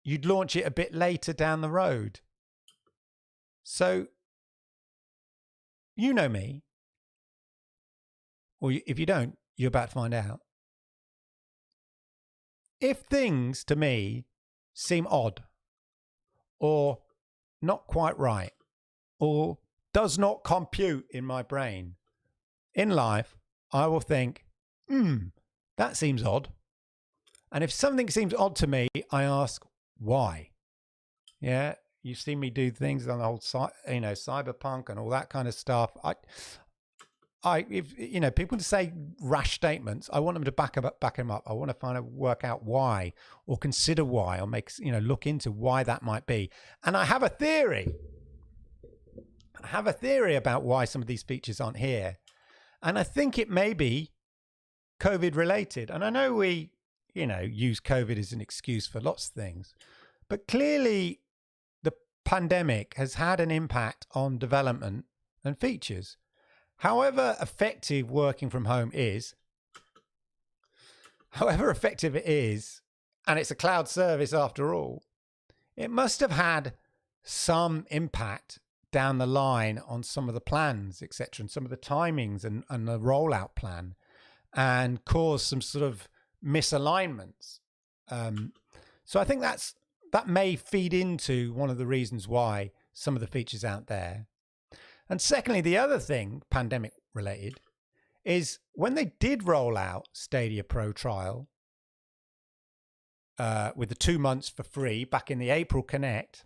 you'd launch it a bit later down the road. So, you know me, or if you don't, you're about to find out. If things to me seem odd, or not quite right, or does not compute in my brain, in life, I will think, that seems odd. And if something seems odd to me, I ask, why? Yeah, you've seen me do things on the whole, you know, cyberpunk and all that kind of stuff. If you know, people say rash statements, I want them to back them up. I want to work out why, or consider why, or look into why that might be. And I have a theory. I have a theory about why some of these features aren't here. And I think it may be COVID related. And I know we, use COVID as an excuse for lots of things, but clearly the pandemic has had an impact on development and features. However effective working from home is, and it's a cloud service after all, it must have had some impact down the line on some of the plans, etc., and some of the timings and the rollout plan, and caused some sort of misalignments. So I think that may feed into one of the reasons why some of the features out there. And secondly, the other thing, pandemic related, is when they did roll out Stadia Pro trial with the 2 months for free back in the April Connect,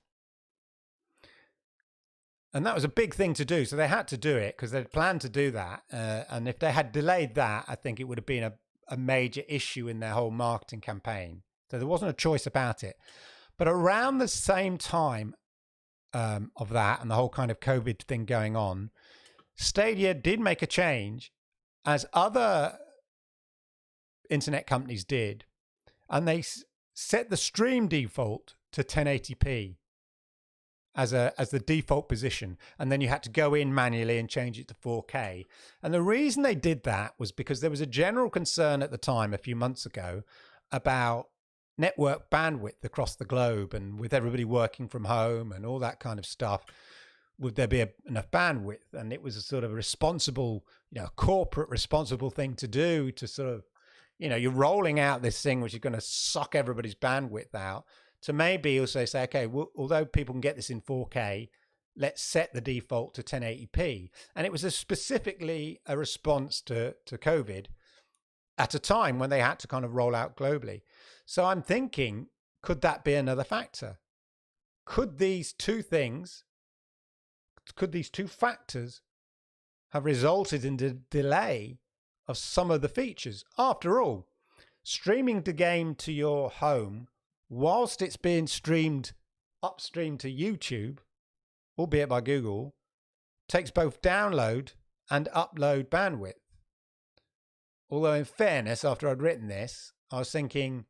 and that was a big thing to do. So they had to do it because they'd planned to do that. And if they had delayed that, I think it would have been a major issue in their whole marketing campaign. So there wasn't a choice about it. But around the same time of that and the whole kind of COVID thing going on, Stadia did make a change, as other internet companies did. And they set the stream default to 1080p. As the default position, and then you had to go in manually and change it to 4K. And the reason they did that was because there was a general concern at the time, a few months ago, about network bandwidth across the globe, and with everybody working from home and all that kind of stuff, would there be enough bandwidth? And it was a sort of responsible, corporate responsible thing to do, to sort of, you're rolling out this thing which is going to suck everybody's bandwidth out, to maybe also say, okay, well, although people can get this in 4K, let's set the default to 1080p. And it was specifically a response to COVID at a time when they had to kind of roll out globally. So I'm thinking, could that be another factor? Could these two factors have resulted in the delay of some of the features? After all, streaming the game to your home whilst it's being streamed upstream to YouTube, albeit by Google, takes both download and upload bandwidth. Although in fairness, after I'd written this, I was thinking,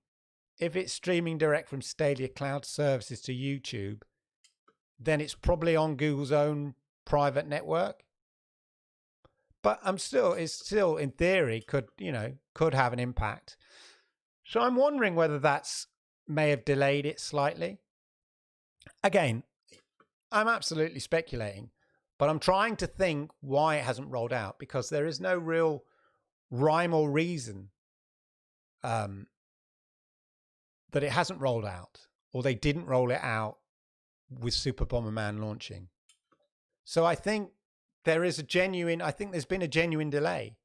if it's streaming direct from Stadia Cloud Services to YouTube, then it's probably on Google's own private network. But it's still in theory could have an impact. So I'm wondering whether that's may have delayed it slightly. Again, I'm absolutely speculating, but I'm trying to think why it hasn't rolled out, because there is no real rhyme or reason that it hasn't rolled out, or they didn't roll it out with Super Bomberman launching. So I think there's been a genuine delay.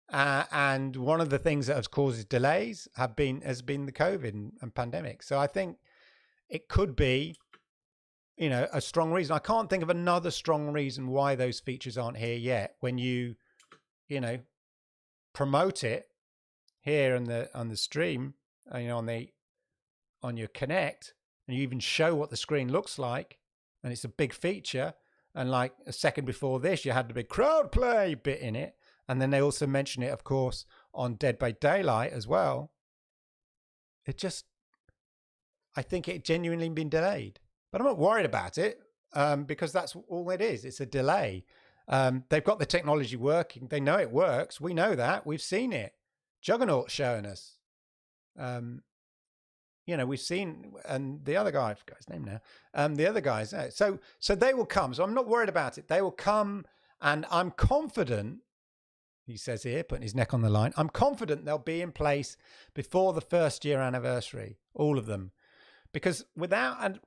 And one of the things that has caused delays has been the COVID and pandemic. So I think it could be, a strong reason. I can't think of another strong reason why those features aren't here yet. When you promote it here on the stream, on your Connect, and you even show what the screen looks like, and it's a big feature. And like a second before this, you had the big crowd play bit in it. And then they also mention it, of course, on Dead by Daylight as well. I think it genuinely been delayed. But I'm not worried about it because that's all it is. It's a delay. They've got the technology working. They know it works. We know that. We've seen it. Juggernaut's showing us. We've seen, and the other guy, I forgot his name now. The other guys. So they will come. So I'm not worried about it. They will come, and I'm confident. He says here, putting his neck on the line, I'm confident they'll be in place before the first year anniversary, all of them. Because without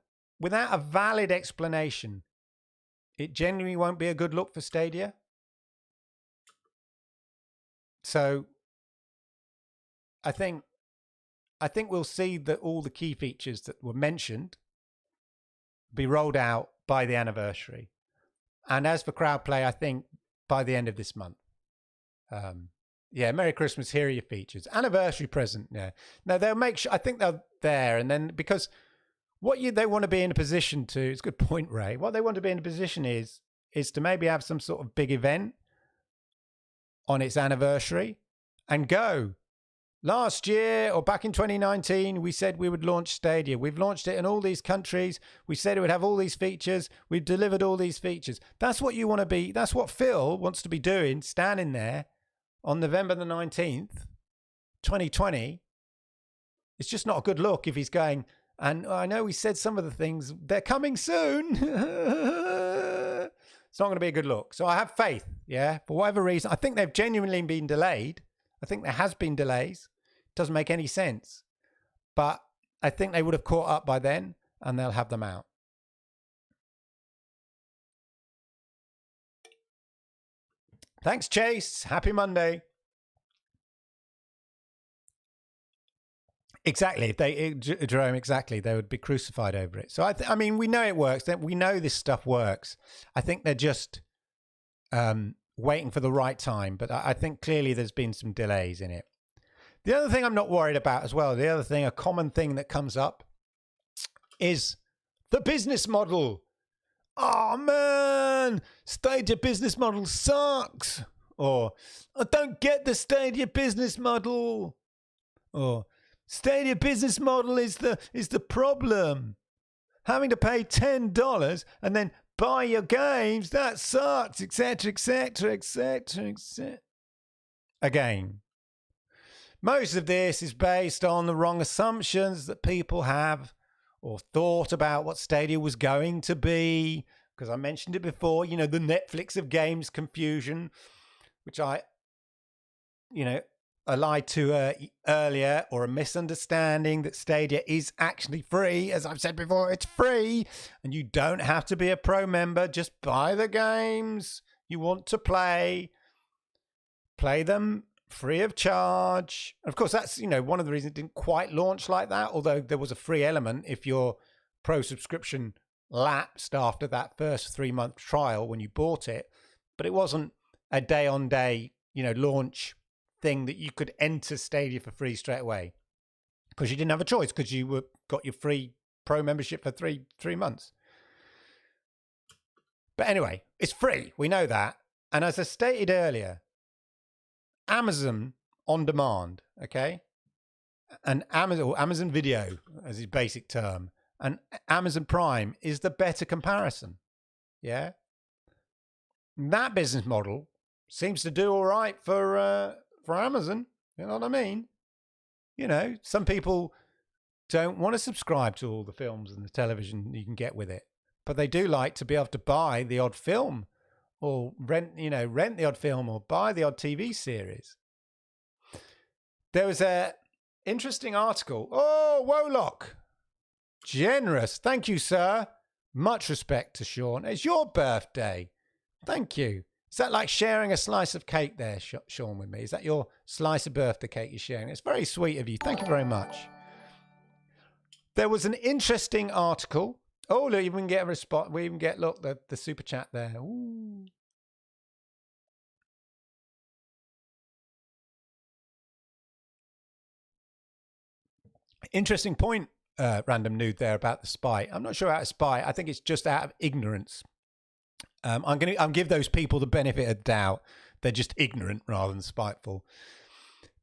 a valid explanation, it genuinely won't be a good look for Stadia. So I think we'll see that all the key features that were mentioned be rolled out by the anniversary. And as for crowd play, I think by the end of this month. Merry Christmas, here are your features. Anniversary present, yeah. Now they'll make sure, I think they're there, and then because they want to be in a position to, it's a good point, Ray, what they want to be in a position is is to maybe have some sort of big event on its anniversary and go. Last year or back in 2019, we said we would launch Stadia. We've launched it in all these countries. We said it would have all these features. We've delivered all these features. That's what you want to be. That's what Phil wants to be doing, standing there on November the 19th, 2020. It's just not a good look if he's going, and I know we said some of the things, they're coming soon. It's not going to be a good look. So I have faith, yeah, for whatever reason. I think they've genuinely been delayed. I think there has been delays. It doesn't make any sense. But I think they would have caught up by then, and they'll have them out. Thanks, Chase. Happy Monday. Exactly. Jerome, exactly. They would be crucified over it. So, I mean, we know it works. We know this stuff works. I think they're just waiting for the right time. But I think clearly there's been some delays in it. The other thing I'm not worried about as well, a common thing that comes up is the business model. Oh, man, Stadia business model sucks. Or, I don't get the Stadia business model. Or, Stadia business model is the problem. Having to pay $10 and then buy your games, that sucks, etc., etc., etc., etc. Again, most of this is based on the wrong assumptions that people have or thought about what Stadia was going to be. Because I mentioned it before, the Netflix of games confusion, which I lied to earlier, or a misunderstanding that Stadia is actually free. As I've said before, it's free and you don't have to be a pro member. Just buy the games you want to play them free of charge. Of course, that's, one of the reasons it didn't quite launch like that, although there was a free element if your pro subscription lapsed after that first 3-month trial when you bought it. But it wasn't a day-on-day, launch thing that you could enter Stadia for free straight away, because you didn't have a choice, because you got your free pro membership for three months. But anyway, it's free. We know that. And as I stated earlier, Amazon on demand, okay, and Amazon Video as his basic term, and Amazon Prime is the better comparison. Yeah, that business model seems to do all right for Amazon. You know what I mean? Some people don't want to subscribe to all the films and the television you can get with it, but they do like to be able to buy the odd film, or rent the odd film, or buy the odd TV series. There was a interesting article. Oh, Wolock, generous. Thank you, sir. Much respect to Sean. It's your birthday. Thank you. Is that like sharing a slice of cake there, Sean, with me? Is that your slice of birthday cake you're sharing? It's very sweet of you. Thank you very much. There was an interesting article. Oh, look, you can get a response. We even get, look, the super chat there. Ooh. Interesting point, Random Nude, there about the spy. I'm not sure out of spy. I think it's just out of ignorance. I'm give those people the benefit of the doubt. They're just ignorant rather than spiteful.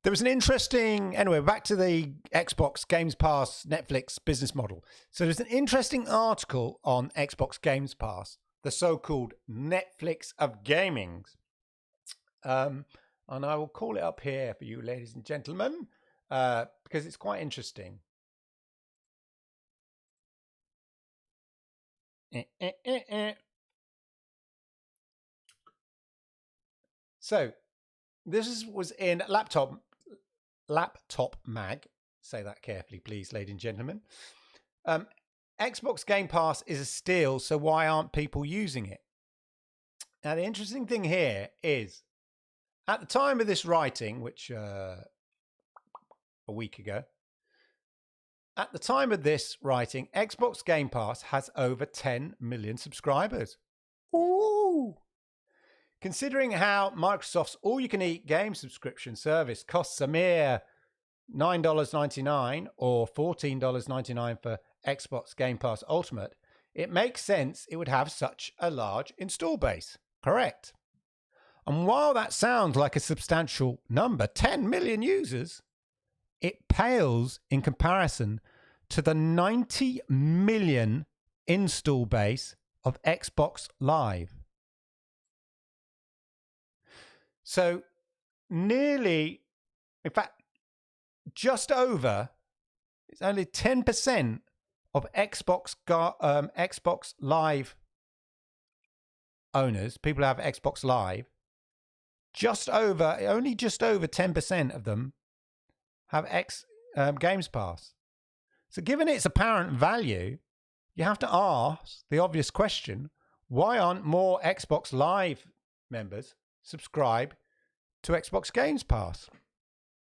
There was an interesting, anyway, back to the Xbox Games Pass Netflix business model. So there's an interesting article on Xbox Games Pass, the so-called Netflix of gaming. And I will call it up here for you, ladies and gentlemen, because it's quite interesting. So this was in Laptop Mag. Say that carefully, please, ladies and gentlemen. Xbox Game Pass is a steal, so why aren't people using it? Now, the interesting thing here is, at the time of this writing, which a week ago, at the time of this writing, Xbox Game Pass has over 10 million subscribers. Ooh! Considering how Microsoft's all-you-can-eat game subscription service costs a mere $9.99 or $14.99 for Xbox Game Pass Ultimate, it makes sense it would have such a large install base. Correct. And while that sounds like a substantial number, 10 million users, it pales in comparison to the 90 million install base of Xbox Live. So nearly, in fact, just over, it's only 10% of Xbox Live owners, people who have Xbox Live, only just over 10% of them have Games Pass. So given its apparent value, you have to ask the obvious question, why aren't more Xbox Live members subscribe to Xbox Games Pass?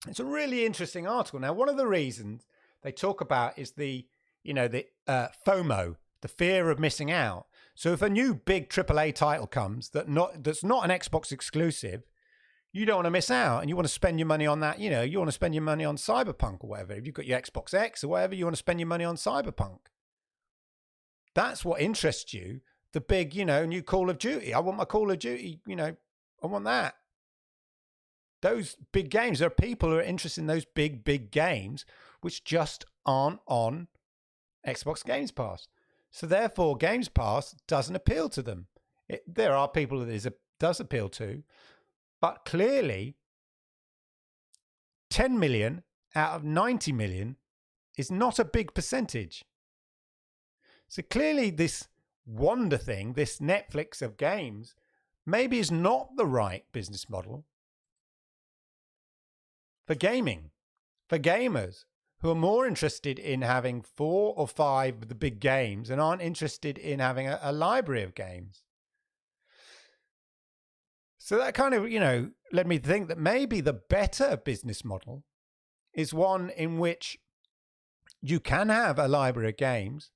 It's a really interesting article. Now, one of the reasons they talk about is the FOMO, the fear of missing out. So if a new big AAA title comes that's not an Xbox exclusive, you don't want to miss out, and you want to spend your money on that. You want to spend your money on Cyberpunk or whatever. If you've got your Xbox X or whatever, you want to spend your money on Cyberpunk. That's what interests you. The big, new Call of Duty. I want my Call of Duty, I want that. Those big games. There are people who are interested in those big games, which just aren't on Xbox Games Pass. So therefore, Games Pass doesn't appeal to them. There are people that it does appeal to, but clearly 10 million out of 90 million is not a big percentage. So clearly this Wonder thing, this Netflix of games, maybe is not the right business model for gaming, for gamers who are more interested in having 4 or 5 of the big games and aren't interested in having a library of games. So that kind of, led me to think that maybe the better business model is one in which you can have a library of games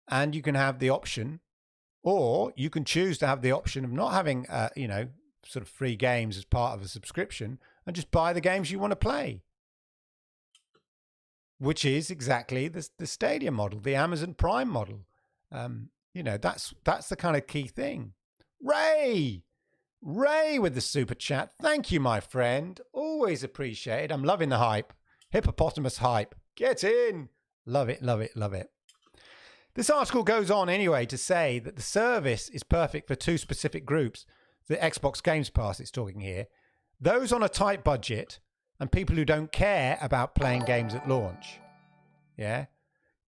and you can have the option, or you can choose to have the option of not having, sort of free games as part of a subscription and just buy the games you want to play, which is exactly the Stadia model, the Amazon Prime model. That's the kind of key thing. Ray with the super chat. Thank you, my friend. Always appreciated. I'm loving the hype. Hippopotamus hype. Get in. Love it, love it, love it. This article goes on anyway to say that the service is perfect for 2 specific groups. The Xbox Games Pass, it's talking here. Those on a tight budget and people who don't care about playing games at launch. Yeah.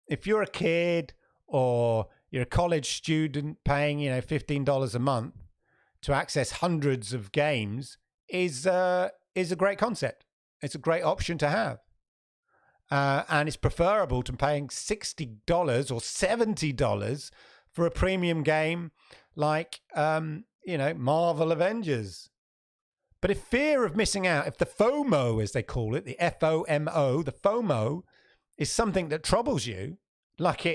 If you're a kid or you're a college student paying, $15 a month to access hundreds of games is a great concept. It's a great option to have. And it's preferable to paying $60 or $70 for a premium game like, Marvel Avengers. But if fear of missing out, if the FOMO, as they call it, the FOMO, the FOMO is something that troubles you, like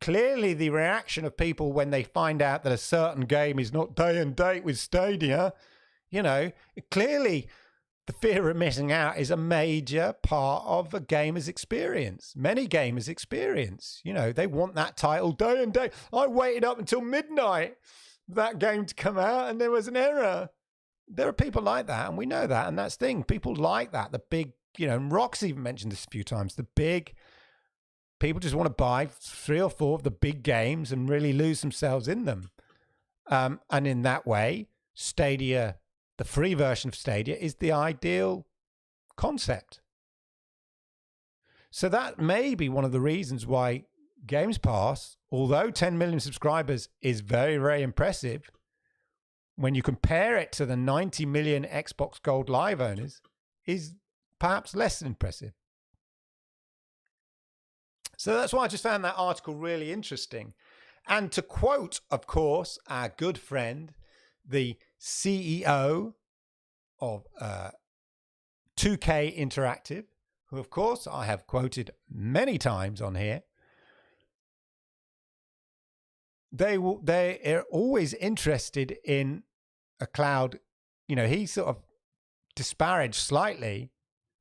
clearly the reaction of people when they find out that a certain game is not day and date with Stadia, clearly the fear of missing out is a major part of a gamer's experience. Many gamers experience, they want that title day and date. I waited up until midnight for that game to come out and there was an error. There are people like that, and we know that, and that's the thing. People like that. The big, and Rox even mentioned this a few times, the big, people just want to buy 3 or 4 of the big games and really lose themselves in them. And in that way, Stadia, the free version of Stadia, is the ideal concept. So that may be one of the reasons why Games Pass, although 10 million subscribers is very, very impressive, when you compare it to the 90 million Xbox Gold Live owners, is perhaps less impressive. So that's why I just found that article really interesting. And to quote, of course, our good friend, the CEO of 2K Interactive, who, of course, I have quoted many times on here, they are always interested in a cloud. He sort of disparaged slightly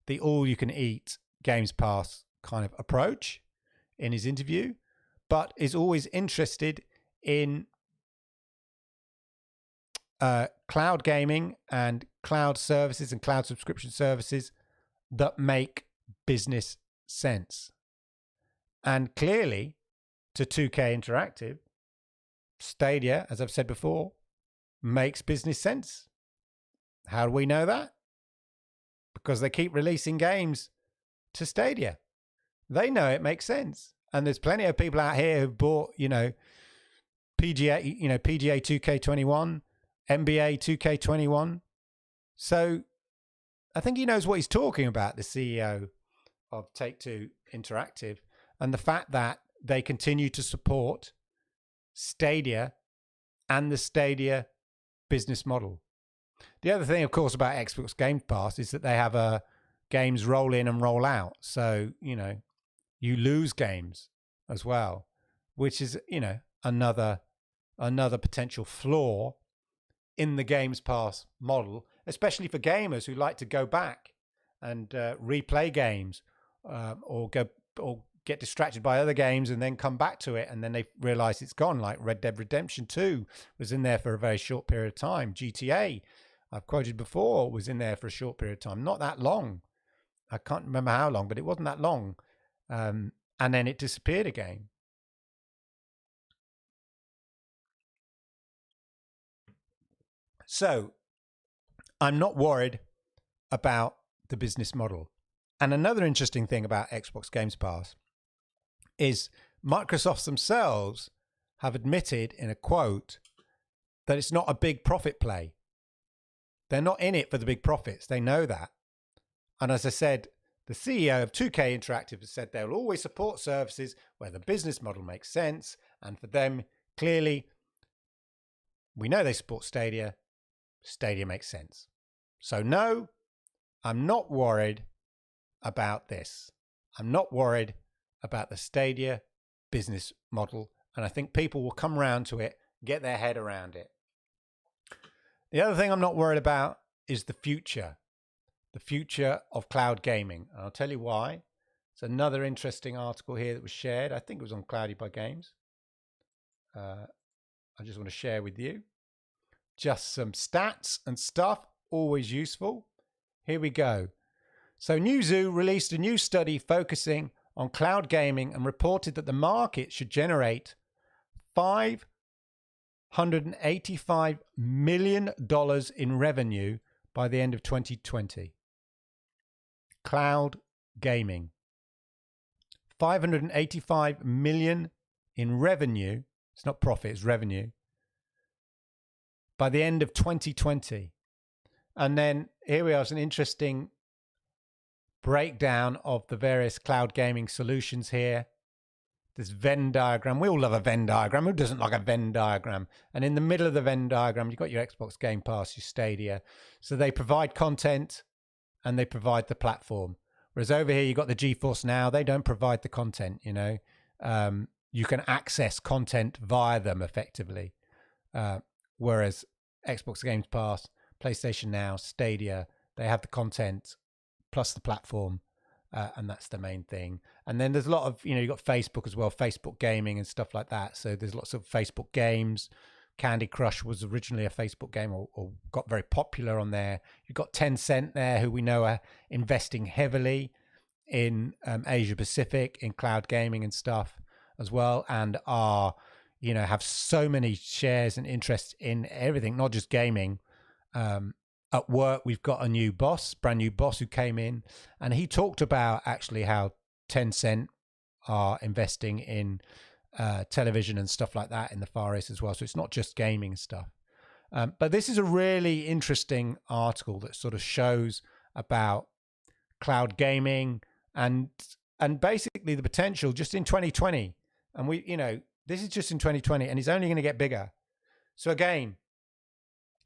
the all-you-can-eat Games Pass kind of approach in his interview, but is always interested in cloud gaming and cloud services and cloud subscription services that make business sense. And clearly, to 2K Interactive, Stadia, as I've said before, makes business sense. How do we know that? Because they keep releasing games to Stadia. They know it makes sense. And there's plenty of people out here who've bought, PGA 2K21, NBA 2K21. So I think he knows what he's talking about, the CEO of Take-Two Interactive, and the fact that they continue to support Stadia and the Stadia business model. The other thing, of course, about Xbox Game Pass is that they have games roll in and roll out. So, you lose games as well, which is, another potential flaw in the Games Pass model, especially for gamers who like to go back and replay games or get distracted by other games and then come back to it and then they realize it's gone, like Red Dead Redemption 2 was in there for a very short period of time. GTA, I've quoted before, was in there for a short period of time. Not that long. I can't remember how long, but it wasn't that long. And then it disappeared again. So I'm not worried about the business model. And another interesting thing about Xbox Games Pass is Microsoft themselves have admitted in a quote that it's not a big profit play. They're not in it for the big profits. They know that. And as I said, the CEO of 2K Interactive has said they'll always support services where the business model makes sense. And for them, clearly, we know they support Stadia. Stadia makes sense. So no, I'm not worried about this. I'm not worried about the Stadia business model. And I think people will come around to it, get their head around it. The other thing I'm not worried about is the future of cloud gaming. And I'll tell you why. It's another interesting article here that was shared. I think it was on Cloudy by Games. I just want to share with you just some stats and stuff, always useful. Here we go. So Newzoo released a new study focusing on cloud gaming and reported that the market should generate $585 million in revenue by the end of 2020. Cloud gaming. 585 million in revenue. It's not profit, it's revenue. By the end of 2020. And then here we are, it's an interesting breakdown of the various cloud gaming solutions here. This Venn diagram. We all love a Venn diagram. Who doesn't like a Venn diagram? And in the middle of the Venn diagram, you've got your Xbox Game Pass, your Stadia. So they provide content and they provide the platform. Whereas over here, you've got the GeForce Now. They don't provide the content, You can access content via them effectively. Whereas Xbox Game Pass, PlayStation Now, Stadia, they have the content plus the platform. And that's the main thing. And then there's a lot of, you've got Facebook as well, Facebook gaming and stuff like that. So there's lots of Facebook games. Candy Crush was originally a Facebook game or got very popular on there. You've got Tencent there, who we know are investing heavily in Asia Pacific, in cloud gaming and stuff as well, and are, have so many shares and interests in everything, not just gaming. At work, we've got a new boss, brand new boss who came in, and he talked about actually how Tencent are investing in television and stuff like that in the Far East as well. So it's not just gaming stuff. But this is a really interesting article that sort of shows about cloud gaming and basically the potential just in 2020. And this is just in 2020 and it's only going to get bigger. So again,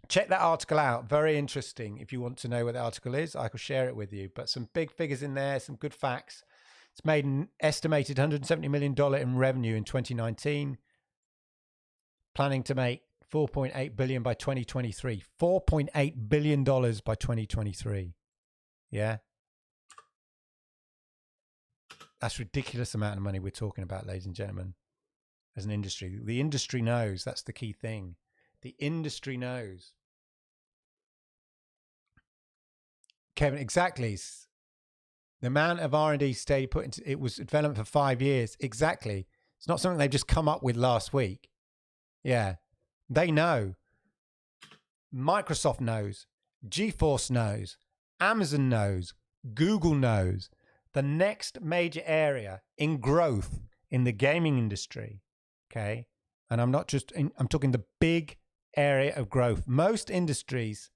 check that article out. Very interesting. If you want to know what the article is, I could share it with you. But some big figures in there, some good facts. It's made an estimated $170 million in revenue in 2019. Planning to make $4.8 billion by 2023. $4.8 billion by 2023. Yeah. That's a ridiculous amount of money we're talking about, ladies and gentlemen. as an industry. The industry knows. That's the key thing. The industry knows. Kevin, exactly. The amount of R&D Stadia put into it was developed for 5 years. Exactly. It's not something they've just come up with last week. Yeah. They know. Microsoft knows. GeForce knows. Amazon knows. Google knows. The next major area in growth in the gaming industry, okay? And I'm talking the big area of growth. Most industries,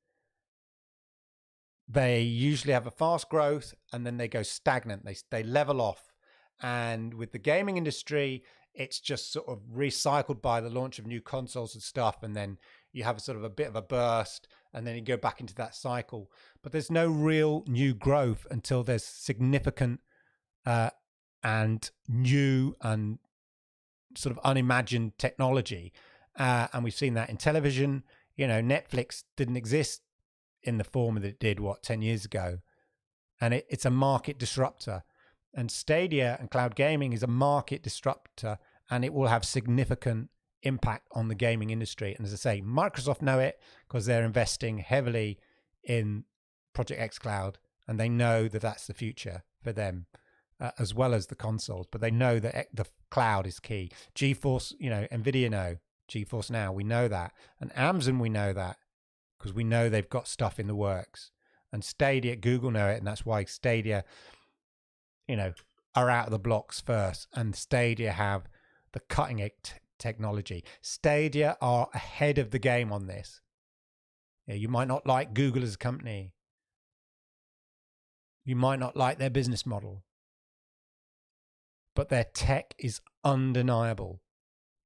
they usually have a fast growth and then they go stagnant. They level off. And with the gaming industry, it's just sort of recycled by the launch of new consoles and stuff. And then you have a sort of a bit of a burst and then you go back into that cycle. But there's no real new growth until there's significant and new and sort of unimagined technology. And we've seen that in television. You know, Netflix didn't exist in the form that it did, 10 years ago. And it's a market disruptor. And Stadia and cloud gaming is a market disruptor, and it will have significant impact on the gaming industry. And as I say, Microsoft know it because they're investing heavily in Project X Cloud, and they know that that's the future for them, as well as the consoles. But they know that the cloud is key. GeForce, NVIDIA know. GeForce Now, we know that. And Amazon, we know that because we know they've got stuff in the works. And Stadia, Google know it, and that's why Stadia, are out of the blocks first. And Stadia have the cutting edge technology. Stadia are ahead of the game on this. Yeah, you might not like Google as a company. You might not like their business model. But their tech is undeniable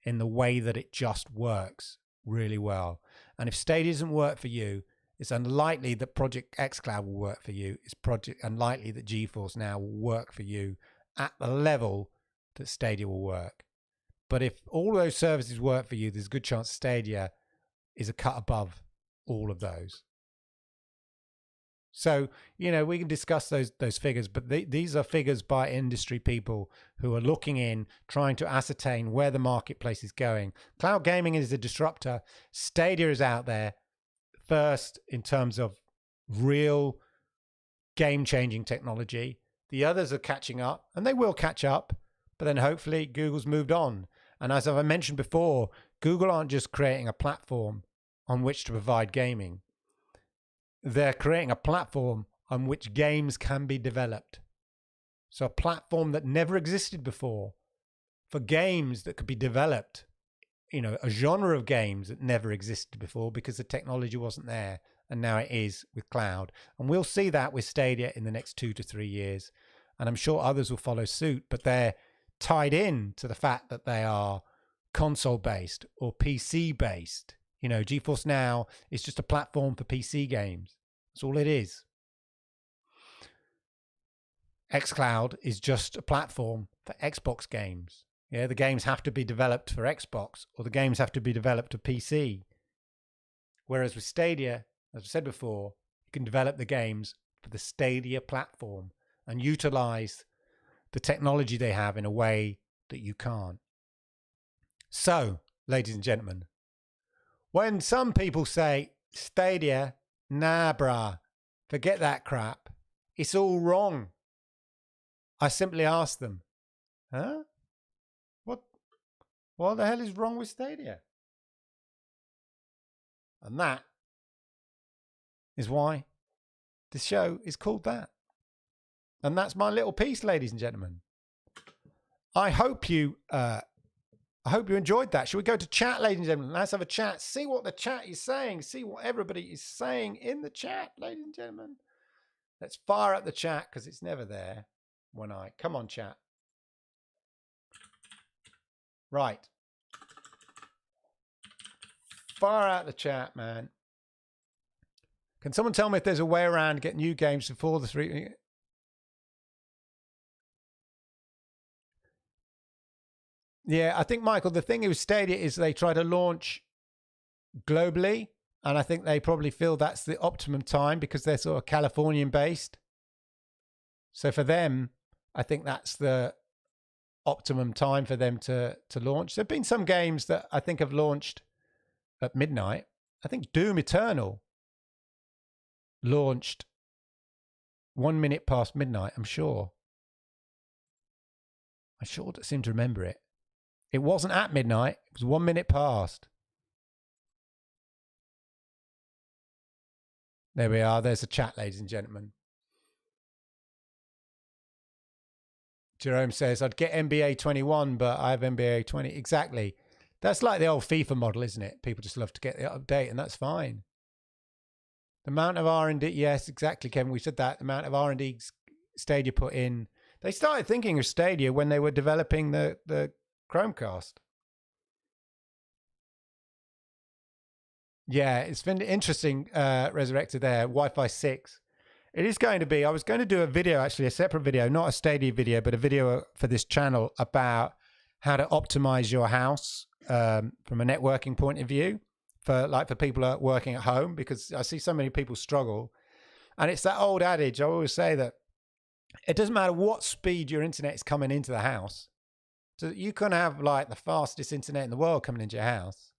in the way that it just works really well. And if Stadia doesn't work for you, it's unlikely that Project X Cloud will work for you. It's unlikely that GeForce Now will work for you at the level that Stadia will work. But if all those services work for you, there's a good chance Stadia is a cut above all of those. So, we can discuss those figures, but these are figures by industry people who are looking in, trying to ascertain where the marketplace is going. Cloud gaming is a disruptor. Stadia is out there first in terms of real game-changing technology. The others are catching up, and they will catch up, but then hopefully Google's moved on. And as I mentioned before, Google aren't just creating a platform on which to provide gaming. They're creating a platform on which games can be developed. So a platform that never existed before for games that could be developed, a genre of games that never existed before because the technology wasn't there. And now it is with cloud. And we'll see that with Stadia in the next 2 to 3 years. And I'm sure others will follow suit, but they're tied in to the fact that they are console-based or PC-based. GeForce Now is just a platform for PC games. That's all it is. xCloud is just a platform for Xbox games. Yeah, the games have to be developed for Xbox or the games have to be developed for PC. Whereas with Stadia, as I said before, you can develop the games for the Stadia platform and utilize the technology they have in a way that you can't. So, ladies and gentlemen, when some people say Stadia, nah, brah, forget that crap, it's all wrong, I simply ask them, huh? What the hell is wrong with Stadia? And that is why this show is called that. And that's my little piece, ladies and gentlemen. I hope you enjoyed that. Shall we go to chat, ladies and gentlemen? Let's have a chat. See what the chat is saying. See what everybody is saying in the chat, ladies and gentlemen. Let's fire up the chat because it's never there when come on, chat. Right. Fire out the chat, man. Can someone tell me if there's a way around to get new games before the 3... Yeah, I think, Michael, the thing with Stadia is they try to launch globally, and I think they probably feel that's the optimum time because they're sort of Californian based. So for them, I think that's the optimum time for them to launch. There have been some games that I think have launched at midnight. I think Doom Eternal launched 1 minute past midnight, I'm sure. I sure seem to remember it. It wasn't at midnight. It was 1 minute past. There we are. There's a chat, ladies and gentlemen. Jerome says, I'd get NBA 21, but I have NBA 20. Exactly. That's like the old FIFA model, isn't it? People just love to get the update, and that's fine. The amount of R&D, yes, exactly, Kevin. We said that. The amount of R&D Stadia put in. They started thinking of Stadia when they were developing the Chromecast. Yeah, it's been interesting, Resurrected there, Wi-Fi 6. It is going to be, I was going to do a video, actually, a separate video, not a Stadia video, but a video for this channel about how to optimize your house from a networking point of view for people that are working at home, because I see so many people struggle. And it's that old adage, I always say that it doesn't matter what speed your internet is coming into the house. So you can have like the fastest internet in the world coming into your house.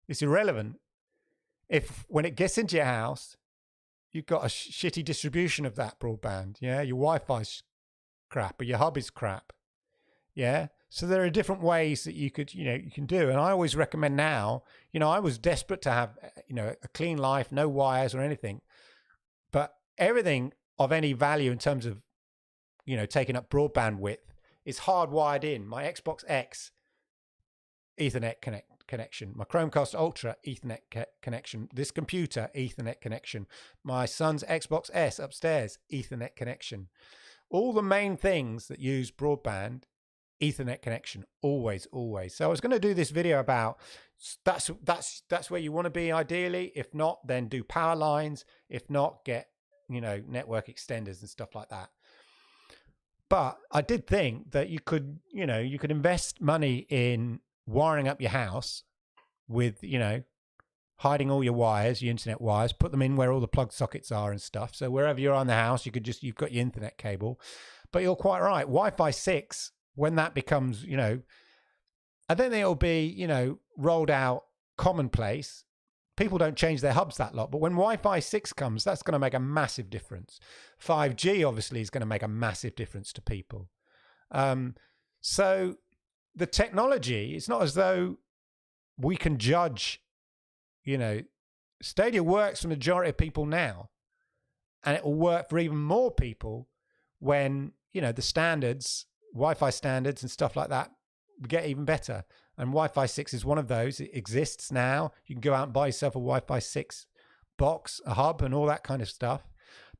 It's irrelevant if when it gets into your house, you've got a shitty distribution of that broadband. Yeah, your Wi-Fi's crap or your hub is crap. Yeah, so there are different ways that you can do. And I always recommend now, I was desperate to have, a clean life, no wires or anything. But everything of any value in terms of, taking up broadband width is hardwired in. My Xbox X, Ethernet connection. My Chromecast Ultra, Ethernet connection. This computer, Ethernet connection. My son's Xbox S upstairs, Ethernet connection. All the main things that use broadband, Ethernet connection, always. So I was going to do this video about that's where you want to be ideally. If not, then do power lines. If not, get network extenders and stuff like that. But I did think that you could invest money in wiring up your house with hiding all your wires, your internet wires, put them in where all the plug sockets are and stuff. So wherever you're on the house, you've got your internet cable. But you're quite right. Wi-Fi 6, when that becomes, I don't think it'll be, rolled out commonplace. People don't change their hubs that lot. But when Wi-Fi 6 comes, that's going to make a massive difference. 5G, obviously, is going to make a massive difference to people. So the technology, it's not as though we can judge, Stadia works for the majority of people now. And it will work for even more people when, the standards, Wi-Fi standards and stuff like that get even better. And Wi-Fi 6 is one of those. It exists now. You can go out and buy yourself a Wi-Fi 6 box, a hub and all that kind of stuff.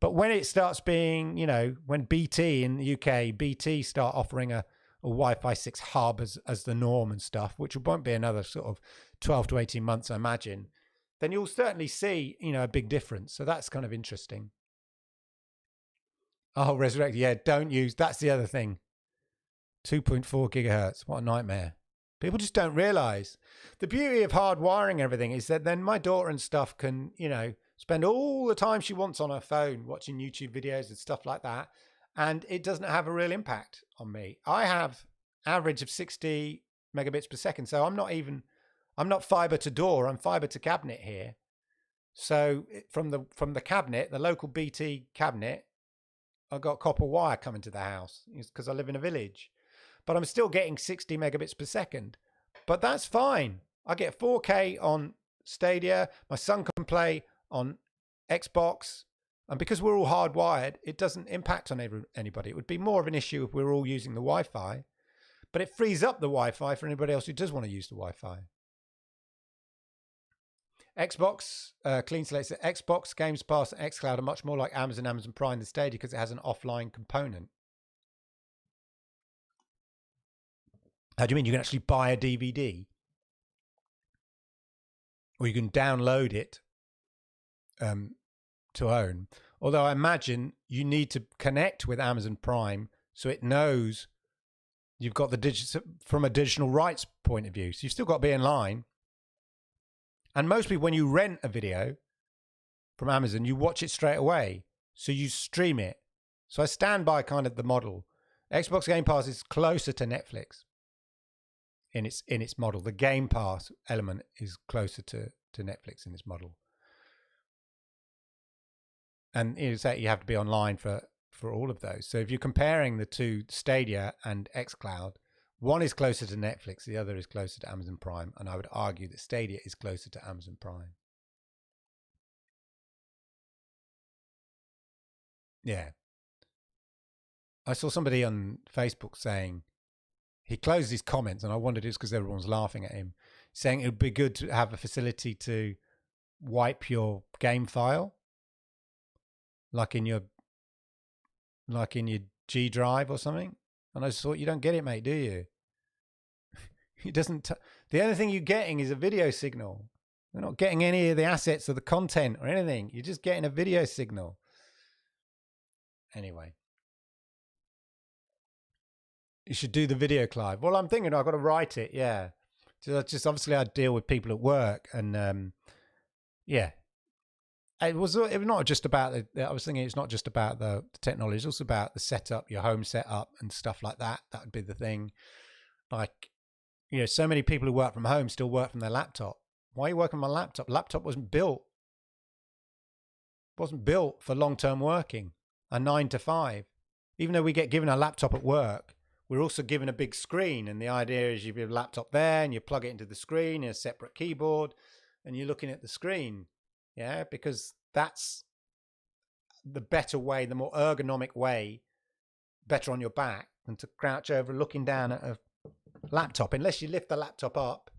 But when it starts being, when BT in the UK, BT start offering a Wi-Fi 6 hub as the norm and stuff, which won't be another sort of 12 to 18 months, I imagine, then you'll certainly see, a big difference. So that's kind of interesting. Oh, Resurrected. Yeah, that's the other thing. 2.4 gigahertz. What a nightmare. People just don't realize. The beauty of hard wiring and everything is that then my daughter and stuff can, spend all the time she wants on her phone watching YouTube videos and stuff like that. And it doesn't have a real impact on me. I have average of 60 megabits per second. So I'm not fiber to door, I'm fiber to cabinet here. So from the cabinet, the local BT cabinet, I got copper wire coming to the house because I live in a village. But I'm still getting 60 megabits per second. But that's fine. I get 4K on Stadia. My son can play on Xbox. And because we're all hardwired, it doesn't impact on anybody. It would be more of an issue if we were all using the Wi-Fi. But it frees up the Wi-Fi for anybody else who does want to use the Wi-Fi. Xbox, Clean Slate said, Xbox, Games Pass, and xCloud are much more like Amazon Prime than Stadia because it has an offline component. How do you mean? You can actually buy a DVD? Or you can download it to own. Although I imagine you need to connect with Amazon Prime so it knows you've got the digital, from a digital rights point of view. So you've still got to be in line. And most people, when you rent a video from Amazon, you watch it straight away. So you stream it. So I stand by kind of the model. Xbox Game Pass is closer to Netflix in its model. The Game Pass element is closer to Netflix in its model. And you have to be online for all of those. So if you're comparing the two, Stadia and xCloud, one is closer to Netflix, the other is closer to Amazon Prime. And I would argue that Stadia is closer to Amazon Prime. Yeah. I saw somebody on Facebook saying, he closed his comments, and I wondered it's because everyone's laughing at him, saying it would be good to have a facility to wipe your game file, like in your G drive or something. And I just thought, you don't get it, mate, do you? It doesn't. The only thing you're getting is a video signal. You're not getting any of the assets or the content or anything. You're just getting a video signal. Anyway. You should do the video, Clive. Well, I'm thinking I've got to write it. Yeah. Just obviously I deal with people at work, and yeah. It was not just about I was thinking it's not just about the technology. It's also about the setup, your home setup and stuff like that. That would be the thing. Like, so many people who work from home still work from their laptop. Why are you working on my laptop? Laptop wasn't built for long-term working, a 9 to 5. Even though we get given a laptop at work, we're also given a big screen. And the idea is you have a laptop there and you plug it into the screen in a separate keyboard and you're looking at the screen. Yeah, because that's the better way, the more ergonomic way, better on your back than to crouch over looking down at a laptop, unless you lift the laptop up,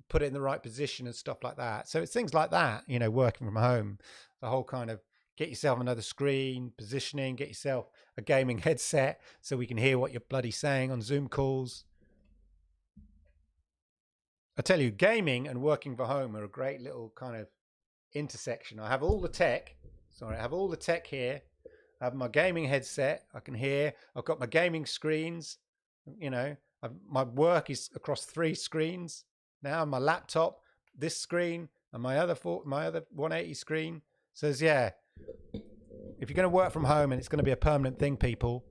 put it in the right position and stuff like that. So it's things like that, working from home, the whole kind of get yourself another screen, positioning, get yourself a gaming headset so we can hear what you're bloody saying on Zoom calls. I tell you, gaming and working from home are a great little kind of intersection. I have all the tech. I have all the tech here. I have my gaming headset. I can hear. I've got my gaming screens. My work is across 3 screens now. My laptop, this screen, and my other 180 screen. Says, yeah, if you're going to work from home and it's going to be a permanent thing, people,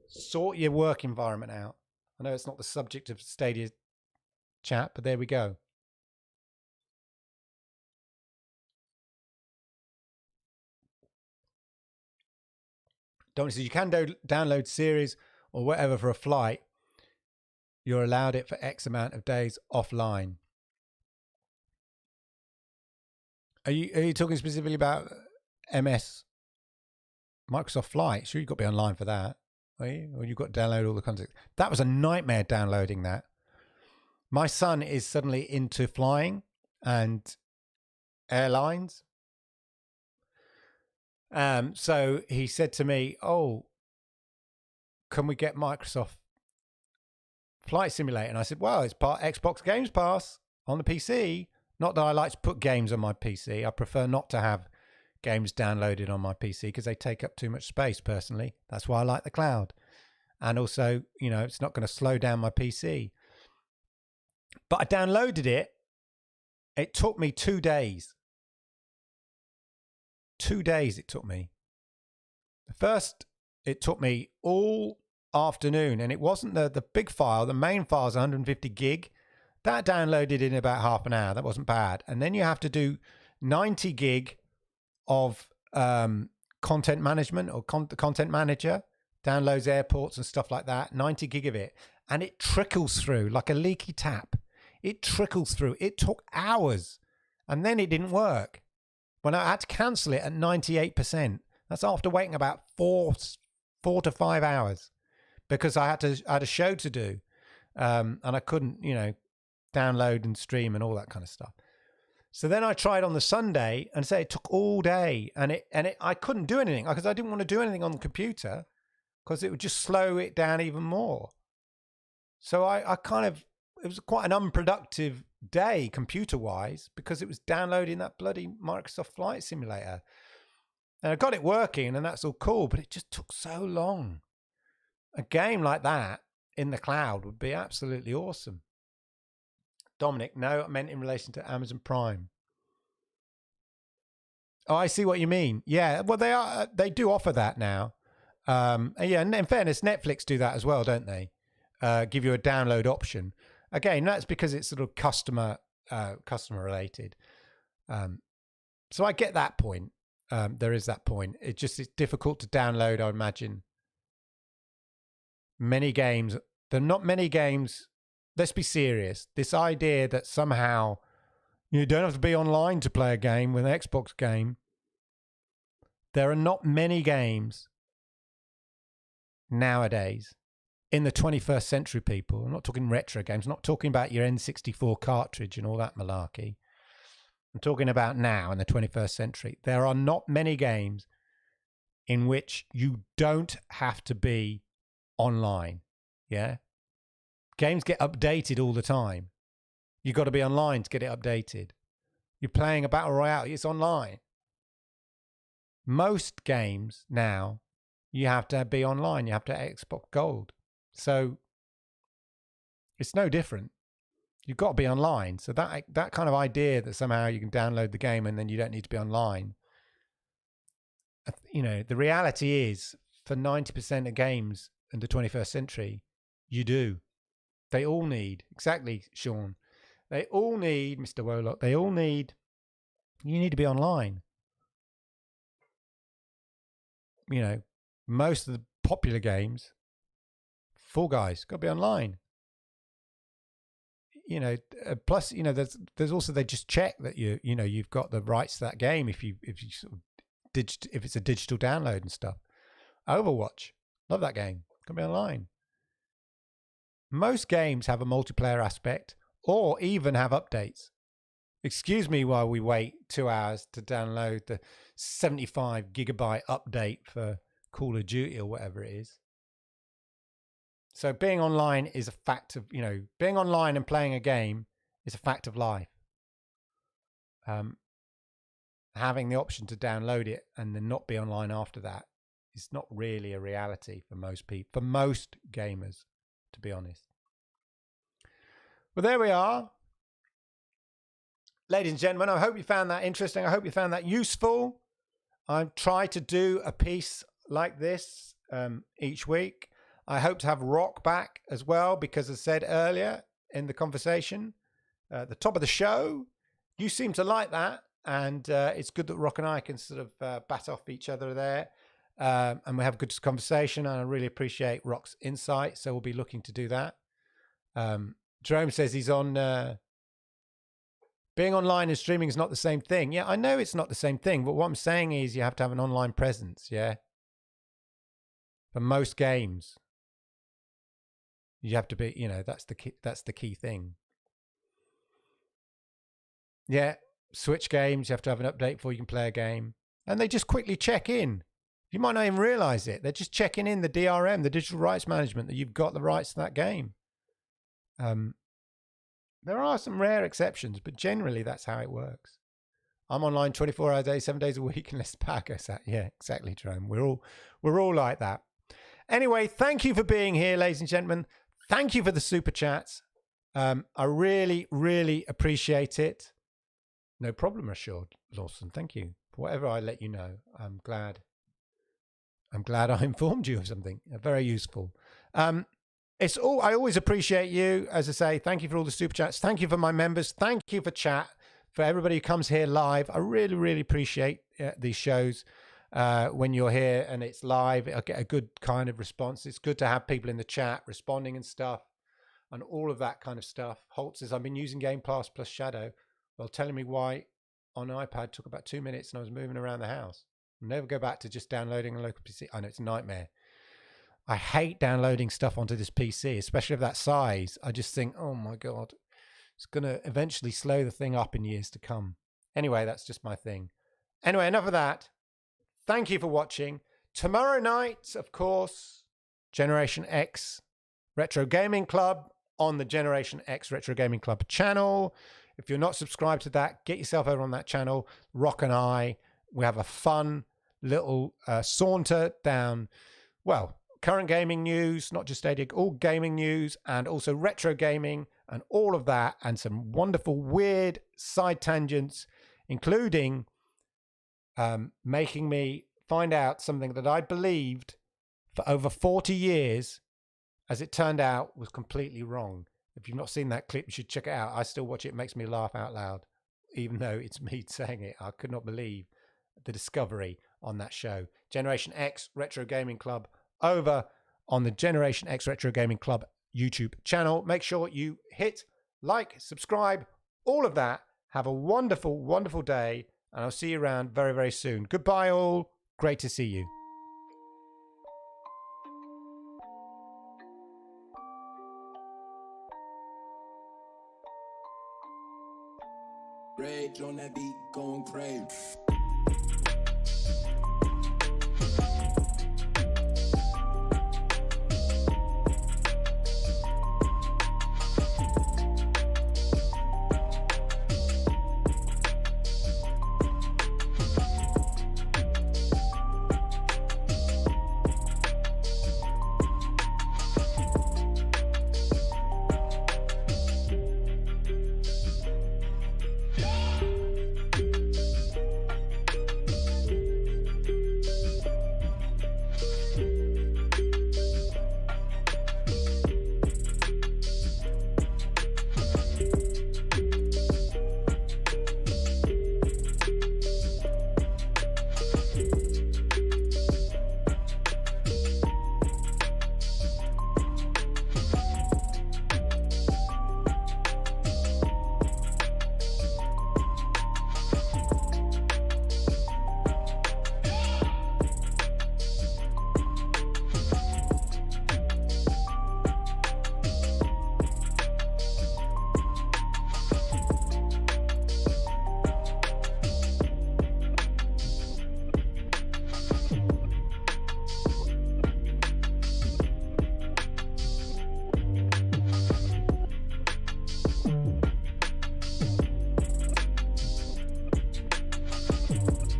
sort your work environment out. I know it's not the subject of Stadia chat, but there we go. Don't say you can download series or whatever for a flight. You're allowed it for X amount of days offline. Are you talking specifically about MS Microsoft Flight? Sure, you've got to be online for that. Are you? Or you've got to download all the content. That was a nightmare downloading that. My son is suddenly into flying and airlines. So he said to me, "Oh, can we get Microsoft Flight Simulator?" And I said, "Well, it's part Xbox Games Pass on the PC. Not that I like to put games on my PC. I prefer not to have games downloaded on my PC because they take up too much space personally. That's why I like the cloud. And also, it's not going to slow down my PC. But I downloaded it. It took me 2 days. 2 days it took me. The first, it took me all afternoon, and it wasn't the big file. The main file is 150 gig. That downloaded in about half an hour. That wasn't bad. And then you have to do 90 gig of content management or content manager, downloads airports and stuff like that, 90 gig of it. And it trickles through like a leaky tap. It trickles through. It took hours. And then it didn't work. When I had to cancel it at 98%. That's after waiting about 4 to 5 hours because I had a show to do. And I couldn't, download and stream and all that kind of stuff. So then I tried on the Sunday and say it took all day and I couldn't do anything because I didn't want to do anything on the computer because it would just slow it down even more. So it was quite an unproductive day computer wise because it was downloading that bloody Microsoft Flight Simulator. And I got it working and that's all cool, but it just took so long. A game like that in the cloud would be absolutely awesome. Dominic, no, I meant in relation to Amazon Prime. Oh, I see what you mean. Yeah, well, they do offer that now. Yeah, and in fairness, Netflix do that as well, don't they? Give you a download option. Again, that's because it's sort of customer related. So I get that point. There is that point. It's difficult to download, I imagine. Many games. There are not many games. Let's be serious. This idea that somehow you don't have to be online to play a game with an Xbox game. There are not many games nowadays in the 21st century, people. I'm not talking retro games. I'm not talking about your N64 cartridge and all that malarkey. I'm talking about now in the 21st century. There are not many games in which you don't have to be online. Yeah. Games get updated all the time. You've got to be online to get it updated. You're playing a battle royale. It's online. Most games now, you have to be online. You have to have Xbox Gold. So it's no different. You've got to be online. So that kind of idea that somehow you can download the game and then you don't need to be online. You know, the reality is for 90% of games in the 21st century, you do. They all need, exactly, Sean. They all need, Mr. Wolock, you need to be online. You know, most of the popular games, Fall Guys, got to be online. You know, plus, you know, there's also, they just check that you've got the rights to that game if you sort of if it's a digital download and stuff. Overwatch, love that game, got to be online. Most games have a multiplayer aspect or even have updates. Excuse me while we wait 2 hours to download the 75 gigabyte update for Call of Duty or whatever it is. So being online is a fact of, being online and playing a game is a fact of life. Having the option to download it and then not be online after that is not really a reality for most people, for most gamers, to be honest. Well, there we are. Ladies and gentlemen, I hope you found that interesting. I hope you found that useful. I try to do a piece like this each week. I hope to have Rock back as well, because as I said earlier in the conversation, the top of the show, you seem to like that. And it's good that Rock and I can sort of bat off each other there. And we have a good conversation. And I really appreciate Rock's insight. So we'll be looking to do that. Jerome says he's on... being online and streaming is not the same thing. Yeah, I know it's not the same thing. But what I'm saying is you have to have an online presence, yeah? For most games. You have to be, that's the key thing. Yeah, Switch games, you have to have an update before you can play a game. And they just quickly check in. You might not even realize it. They're just checking in the DRM, the digital rights management, that you've got the rights to that game. There are some rare exceptions, but generally that's how it works. I'm online 24 hours a day, 7 days a week, unless the power goes out. Yeah, exactly, Jerome. We're all like that. Anyway, thank you for being here, ladies and gentlemen. Thank you for the super chats. I really, really appreciate it. No problem, Rashad Lawson. Thank you. For whatever I let you know, I'm glad I informed you of something. Very useful. I always appreciate you. As I say, thank you for all the super chats. Thank you for my members. Thank you for chat. For everybody who comes here live, I really, really appreciate these shows. When you're here and it's live, I get a good kind of response. It's good to have people in the chat responding and stuff and all of that kind of stuff. Holt says, I've been using Game Pass plus Shadow while telling me why on iPad took about 2 minutes and I was moving around the house. I'll never go back to just downloading a local PC. I know it's a nightmare. I hate downloading stuff onto this PC, especially of that size. I just think, oh my God, it's going to eventually slow the thing up in years to come. Anyway, that's just my thing. Anyway, enough of that. Thank you for watching. Tomorrow night, of course, Generation X Retro Gaming Club on the Generation X Retro Gaming Club channel. If you're not subscribed to that, get yourself over on that channel. Rock and I, we have a fun little saunter down, well, current gaming news, not just Stadia, all gaming news and also retro gaming and all of that, and some wonderful weird side tangents, including making me find out something that I believed for over 40 years, as it turned out, was completely wrong. If you've not seen that clip, you should check it out. I still watch it. It makes me laugh out loud, even though it's me saying it. I could not believe the discovery on that show. Generation X Retro Gaming Club over on the Generation X Retro Gaming Club YouTube channel. Make sure you hit like, subscribe, all of that. Have a wonderful, wonderful day, and I'll see you around very, very soon. Goodbye, all. Great to see you. Rage on that beat, going crazy.